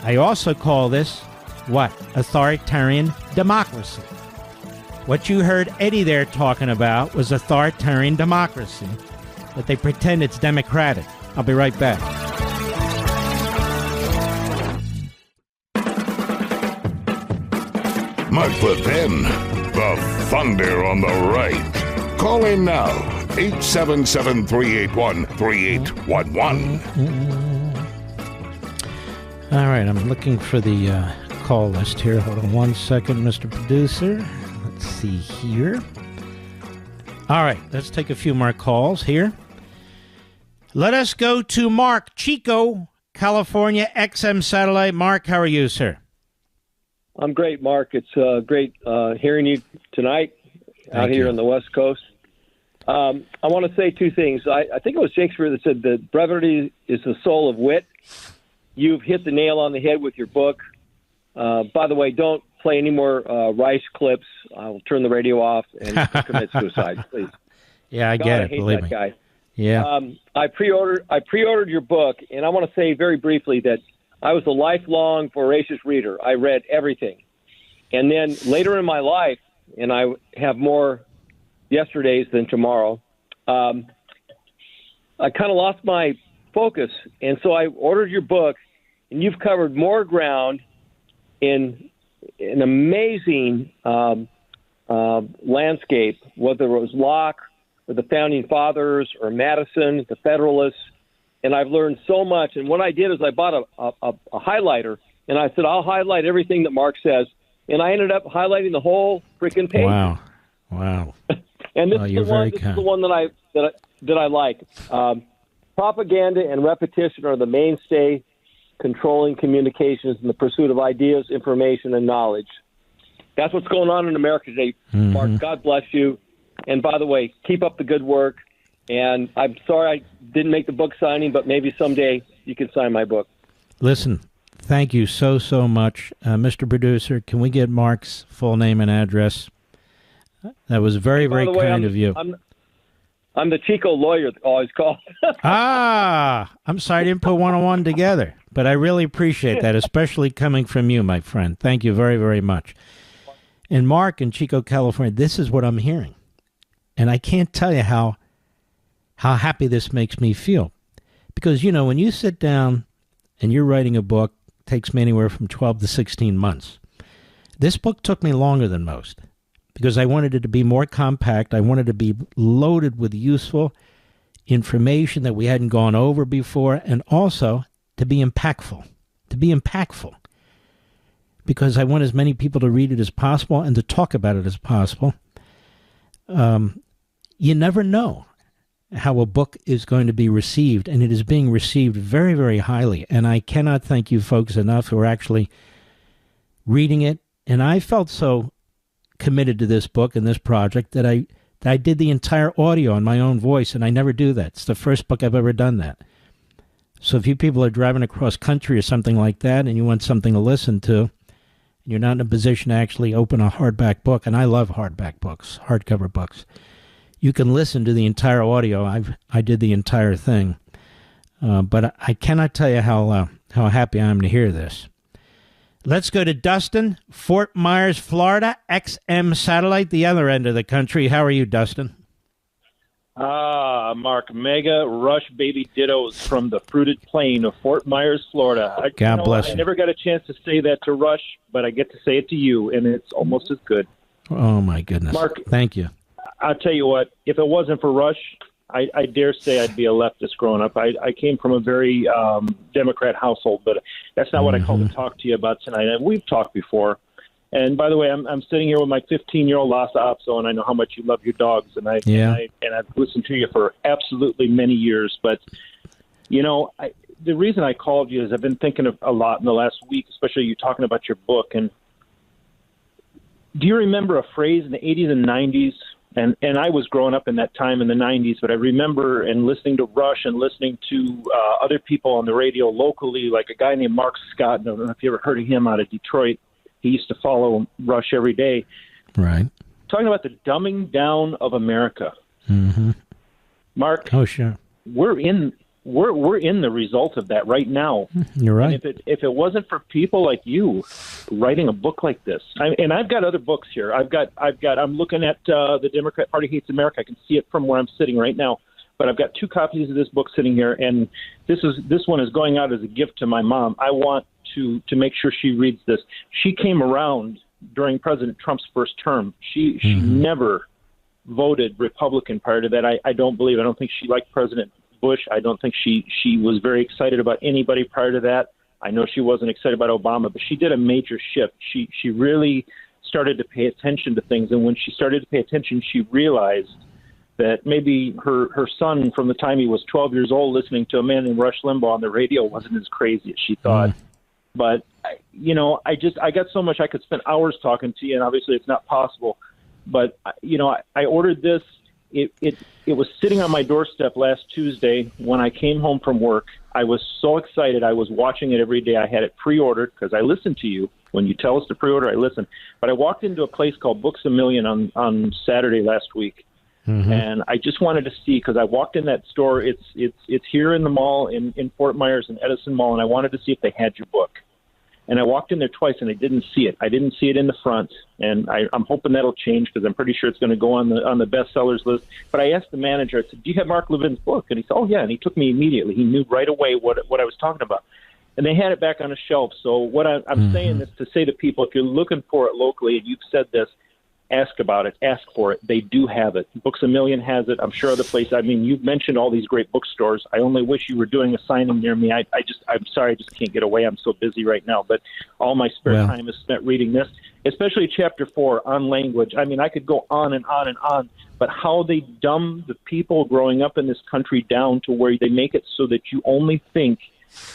I also call this, what? Authoritarian democracy. What you heard Eddie there talking about was authoritarian democracy. But they pretend it's democratic. I'll be right back. Mark Levin, the thunder on the right. Call in now, 877-381-3811. All right, I'm looking for the call list here. Hold on one second, Mr. Producer. Let's see here. All right, let's take a few more calls here. Let us go to Mark, Chico, California, XM Satellite. Mark, how are you, sir? I'm great, Mark. It's great hearing you tonight out here on the West Coast. I want to say 2 things. I think it was Shakespeare that said that brevity is the soul of wit. You've hit the nail on the head with your book. By the way, don't play any more Rice clips. I'll turn the radio off and commit suicide, please. Yeah, I get it. I hate Believe that me. guy. Yeah. I pre-ordered your book, and I want to say very briefly that I was a lifelong voracious reader. I read everything. And then later in my life, and I have more yesterdays than tomorrow, I kind of lost my focus. And so I ordered your book, and you've covered more ground in an amazing landscape, whether it was Locke or the Founding Fathers or Madison, the Federalists. And I've learned so much. And what I did is I bought a highlighter, and I said, I'll highlight everything that Marx says. And I ended up highlighting the whole freaking page. Wow. And this is the one that I like. Propaganda and repetition are the mainstay controlling communications in the pursuit of ideas, information, and knowledge. That's what's going on in America today, Mark. God bless you. And by the way, keep up the good work. And I'm sorry I didn't make the book signing, but maybe someday you can sign my book. Listen, thank you so much. Mr. Producer, can we get Mark's full name and address? That was very, very kind of you. I'm the Chico lawyer, always called. I'm sorry I didn't put one on one together, but I really appreciate that, especially coming from you, my friend. Thank you very, very much. And Mark in Chico, California, this is what I'm hearing. And I can't tell you how happy this makes me feel. Because, you know, when you sit down and you're writing a book, it takes me anywhere from 12 to 16 months. This book took me longer than most because I wanted it to be more compact. I wanted it to be loaded with useful information that we hadn't gone over before, and also to be impactful. Because I want as many people to read it as possible and to talk about it as possible. You never know how a book is going to be received, and it is being received very, very highly. And I cannot thank you folks enough who are actually reading it. And I felt so committed to this book and this project that I did the entire audio on my own voice, and I never do that. It's the first book I've ever done that. So if you people are driving across country or something like that and you want something to listen to, and you're not in a position to actually open a hardback book, and I love hardback books, hardcover books, you can listen to the entire audio. I did the entire thing. But I cannot tell you how happy I am to hear this. Let's go to Dustin, Fort Myers, Florida, XM Satellite, the other end of the country. How are you, Dustin? Mark, mega rush baby dittos from the fruited plain of Fort Myers, Florida. God bless you. I never got a chance to say that to Rush, but I get to say it to you, and it's almost as good. Oh, my goodness. Mark, thank you. I'll tell you what, if it wasn't for Rush, I dare say I'd be a leftist growing up. I came from a very Democrat household, but that's not what I called to talk to you about tonight. And we've talked before. And by the way, I'm sitting here with my 15-year-old Lhasa Apso, and I know how much you love your dogs. And I've listened to you for absolutely many years. But, you know, the reason I called you is I've been thinking a lot in the last week, especially you talking about your book. And do you remember a phrase in the 80s and 90s? And I was growing up in that time in the 90s, but I remember and listening to Rush and listening to other people on the radio locally, like a guy named Mark Scott. I don't know if you ever heard of him out of Detroit. He used to follow Rush every day. Right. Talking about the dumbing down of America. Mm-hmm. Mark. Oh, sure. We're in the result of that right now. You're right. And if it wasn't for people like you writing a book like this, and I've got other books here. I'm looking at The Democrat Party Hates America. I can see it from where I'm sitting right now. But I've got 2 copies of this book sitting here, and this one is going out as a gift to my mom. I want to make sure she reads this. She came around during President Trump's first term. She never voted Republican prior to that. I don't believe. I don't think she liked President Bush. I don't think she was very excited about anybody prior to that. I know she wasn't excited about Obama, but she did a major shift. She really started to pay attention to things, and when she started to pay attention, she realized that maybe her son, from the time he was 12 years old, listening to a man named Rush Limbaugh on the radio, wasn't as crazy as she thought. But, you know, I got so much. I could spend hours talking to you, and obviously it's not possible. But, you know, I ordered this. it was sitting on my doorstep last Tuesday when I came home from work. I was so excited. I was watching it every day. I had it pre-ordered because I listen to you. When you tell us to pre-order, I listen. But I walked into a place called Books A Million on Saturday last week. And I just wanted to see, because I walked in that store. It's here in the mall in Fort Myers and Edison Mall, and I wanted to see if they had your book. And I walked in there twice, and I didn't see it. I didn't see it in the front, and I'm hoping that'll change because I'm pretty sure it's going to go on the bestsellers list. But I asked the manager, I said, "Do you have Mark Levin's book?" And he said, "Oh yeah," and he took me immediately. He knew right away what I was talking about. And they had it back on a shelf. So what I'm saying is to say to people, if you're looking for it locally, and you've said this, ask about it, ask for it. They do have it. Books A Million has it. I'm sure other places. I mean, you've mentioned all these great bookstores. I only wish you were doing a signing near me. I'm sorry, I just can't get away. I'm so busy right now. But all my spare time is spent reading this, especially Chapter 4 on language. I mean, I could go on and on and on, but how they dumb the people growing up in this country down to where they make it so that you only think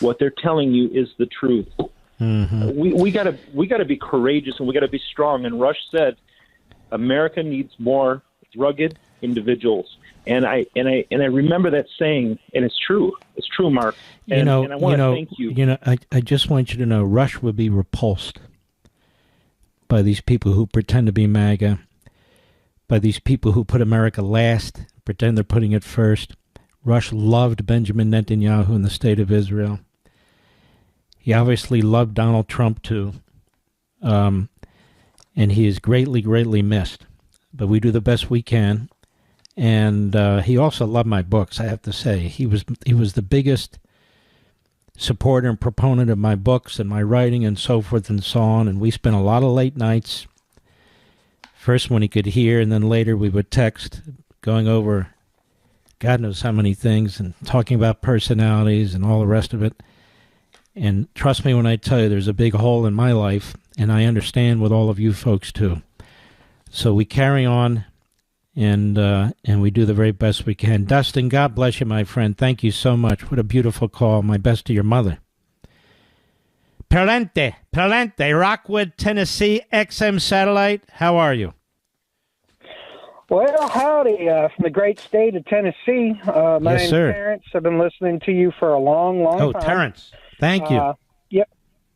what they're telling you is the truth. We gotta be courageous, and we gotta be strong. And Rush said, America needs more rugged individuals, and I remember that saying, and it's true. It's true, Mark. And I want to thank you. I just want you to know, Rush would be repulsed by these people who pretend to be MAGA, by these people who put America last, pretend they're putting it first. Rush loved Benjamin Netanyahu in the state of Israel. He obviously loved Donald Trump too. And he is greatly, greatly missed. But we do the best we can. And he also loved my books, I have to say. He was the biggest supporter and proponent of my books and my writing and so forth and so on. And we spent a lot of late nights, first when he could hear, and then later we would text, going over God knows how many things and talking about personalities and all the rest of it. And trust me when I tell you, there's a big hole in my life, and I understand with all of you folks too. So we carry on, and we do the very best we can. Dustin, God bless you, my friend. Thank you so much. What a beautiful call. My best to your mother. Perlente, Rockwood, Tennessee, XM Satellite. How are you? Well, howdy, from the great state of Tennessee. My name's Terrence. I've been listening to you for a long time. Oh, Terrence. Thank you. Yep.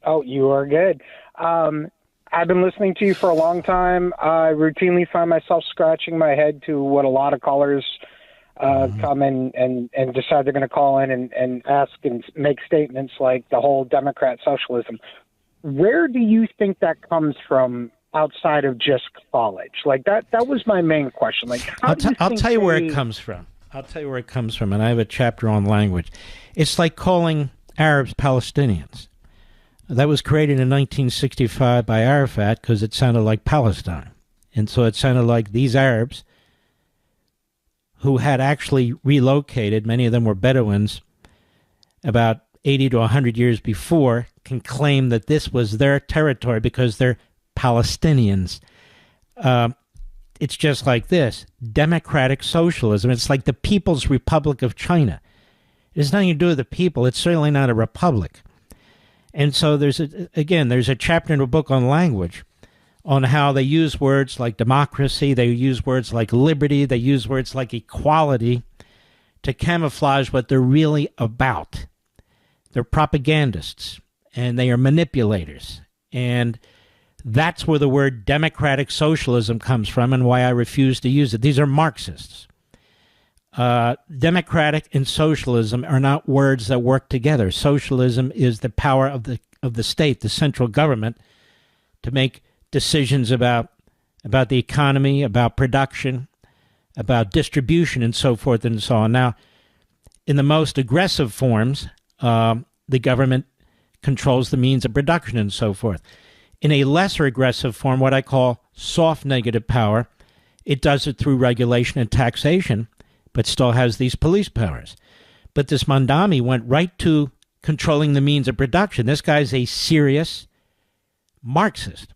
Oh, you are good. I've been listening to you for a long time. I routinely find myself scratching my head to what a lot of callers come in and decide they're going to call in and ask and make statements like the whole Democrat socialism. Where do you think that comes from outside of just college? Like that was my main question. Like, I'll tell you where it comes from. And I have a chapter on language. It's like calling Arabs Palestinians. That was created in 1965 by Arafat because it sounded like Palestine. And so it sounded like these Arabs who had actually relocated, many of them were Bedouins, about 80 to 100 years before, can claim that this was their territory because they're Palestinians. It's just like this. Democratic socialism. It's like the People's Republic of China. It has nothing to do with the people. It's certainly not a republic. And so there's a chapter in a book on language, on how they use words like democracy, they use words like liberty, they use words like equality to camouflage what they're really about. They're propagandists, and they are manipulators. And that's where the word democratic socialism comes from and why I refuse to use it. These are Marxists. Democratic and socialism are not words that work together. Socialism is the power of the state, the central government, to make decisions about the economy, about production, about distribution, and so forth and so on. Now, in the most aggressive forms, the government controls the means of production and so forth. In a lesser aggressive form, what I call soft negative power, it does it through regulation and taxation, but still has these police powers. But this Mamdani went right to controlling the means of production. This guy's a serious Marxist.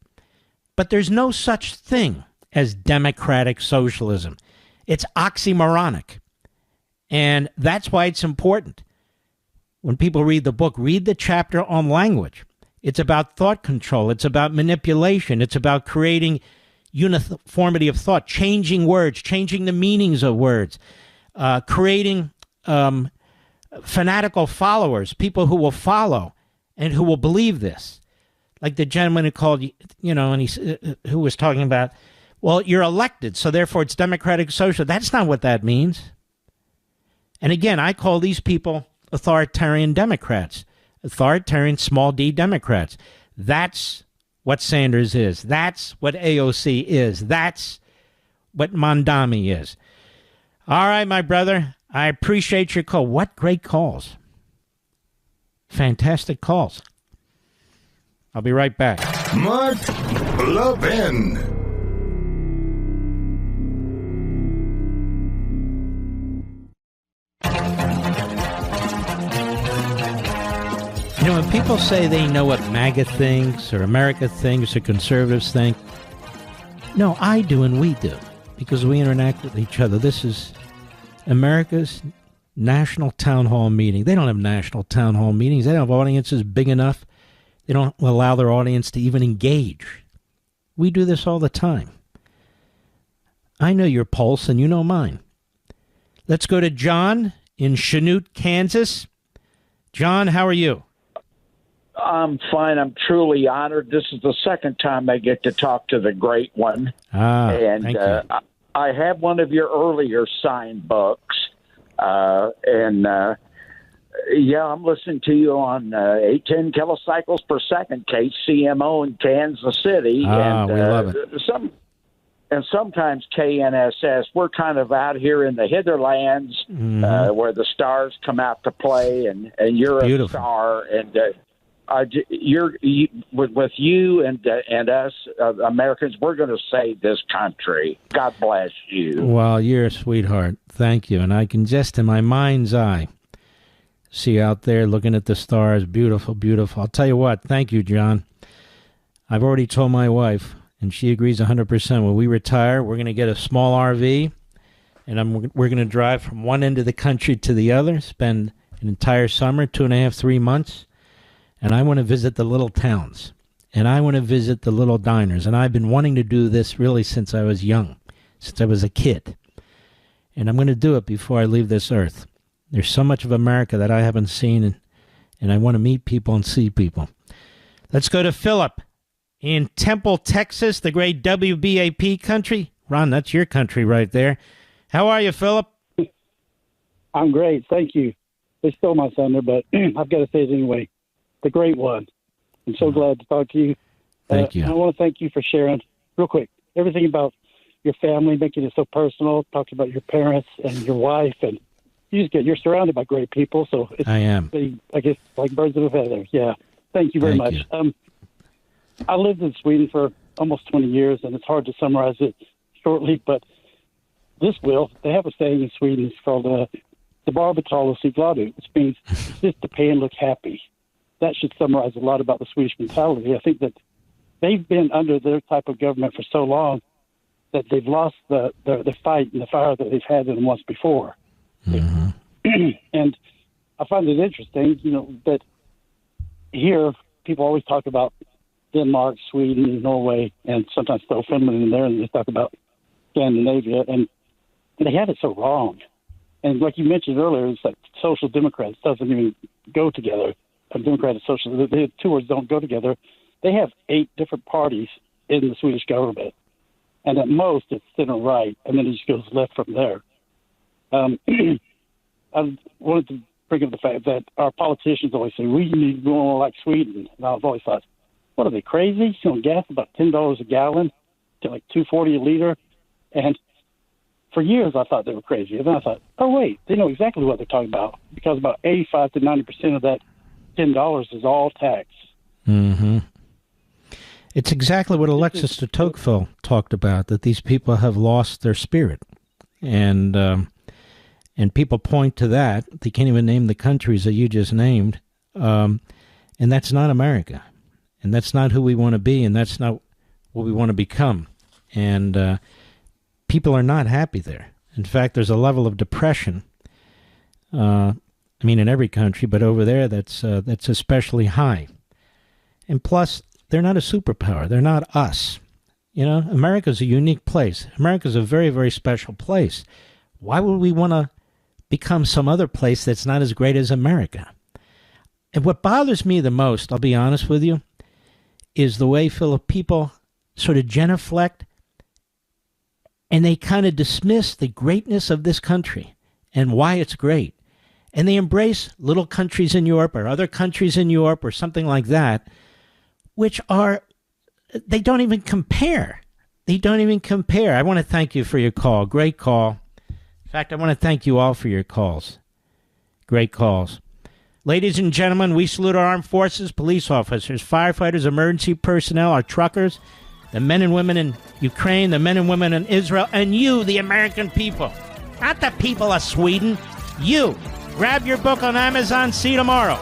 But there's no such thing as democratic socialism. It's oxymoronic. And that's why it's important. When people read the book, read the chapter on language. It's about thought control. It's about manipulation. It's about creating uniformity of thought, changing words, changing the meanings of words, creating fanatical followers, people who will follow and who will believe this. Like the gentleman who called, and who was talking about, well, you're elected, so therefore it's democratic social. That's not what that means. And again, I call these people authoritarian Democrats, authoritarian small d Democrats. That's what Sanders is. That's what AOC is. That's what Mamdani is. All right, my brother, I appreciate your call. What great calls. Fantastic calls. I'll be right back. Mark Levin. When people say they know what MAGA thinks or America thinks or conservatives think, no, I do and we do, because we interact with each other. This is America's national town hall meeting. They don't have national town hall meetings. They don't have audiences big enough. They don't allow their audience to even engage. We do this all the time. I know your pulse and you know mine. Let's go to John in Chanute, Kansas. John, how are you? I'm fine. I'm truly honored. This is the second time I get to talk to the great one. Thank you. I have one of your earlier signed books. I'm listening to you on 810 kilocycles per second, KCMO in Kansas City. We love it. Sometimes KNSS. We're kind of out here in the hitherlands where the stars come out to play, and you're Beautiful. a star. And with you and us Americans, we're going to save this country. God bless you. Well, you're a sweetheart. Thank you. And I can just, in my mind's eye, see out there looking at the stars. Beautiful, beautiful. I'll tell you what. Thank you, John. I've already told my wife, and she agrees 100%. When we retire, we're going to get a small RV, and we're going to drive from one end of the country to the other, spend an entire summer, 2.5, 3 months. And I want to visit the little towns, and I want to visit the little diners. And I've been wanting to do this really since I was young, since I was a kid. And I'm going to do it before I leave this earth. There's so much of America that I haven't seen, and I want to meet people and see people. Let's go to Philip in Temple, Texas, the great WBAP country. Ron, that's your country right there. How are you, Philip? I'm great, thank you. They stole my thunder, but I've got to say it anyway. The great one. I'm so glad to talk to you. Thank you. I want to thank you for sharing, real quick, everything about your family, making it so personal, talking about your parents and your wife, and you're surrounded by great people. So I am. I guess like birds of a feather. Yeah. Thank you very much. I lived in Sweden for almost 20 years, and it's hard to summarize it shortly, but they have a saying in Sweden. It's called the bara betala sig glad ut, which means just to pay and look happy. That should summarize a lot about the Swedish mentality. I think that they've been under their type of government for so long that they've lost the fight and the fire that they've had in them once before. Mm-hmm. And I find it interesting, that here people always talk about Denmark, Sweden, Norway, and sometimes throw Finland in there, and they talk about Scandinavia, and they have it so wrong. And like you mentioned earlier, it's like social democrats doesn't even go together. Democrat and Socialist, the two words don't go together. They have 8 different parties in the Swedish government, and at most it's center right, and then it just goes left from there. I wanted to bring up the fact that our politicians always say we need to go more like Sweden, and I've always thought, what are they, crazy? Gas about $10 a gallon to like $2.40 a liter, and for years I thought they were crazy, and then I thought, oh wait, they know exactly what they're talking about, because about 85 to 90% of that $10 is all tax. Mm-hmm. It's exactly what Alexis de Tocqueville talked about, that these people have lost their spirit. And people point to that. They can't even name the countries that you just named. And that's not America. And that's not who we want to be, and that's not what we want to become. And people are not happy there. In fact, there's a level of depression in every country, but over there, that's especially high. And plus, they're not a superpower. They're not us. You know, America's a unique place. America's a very, very special place. Why would we want to become some other place that's not as great as America? And what bothers me the most, I'll be honest with you, is the way, Philip, people sort of genuflect and they kind of dismiss the greatness of this country and why it's great. And they embrace little countries in Europe or other countries in Europe or something like that, which are, they don't even compare. They don't even compare. I want to thank you for your call. Great call. In fact, I want to thank you all for your calls. Great calls. Ladies and gentlemen, we salute our armed forces, police officers, firefighters, emergency personnel, our truckers, the men and women in Ukraine, the men and women in Israel, and you, the American people. Not the people of Sweden. You. Grab your book on Amazon. See you tomorrow.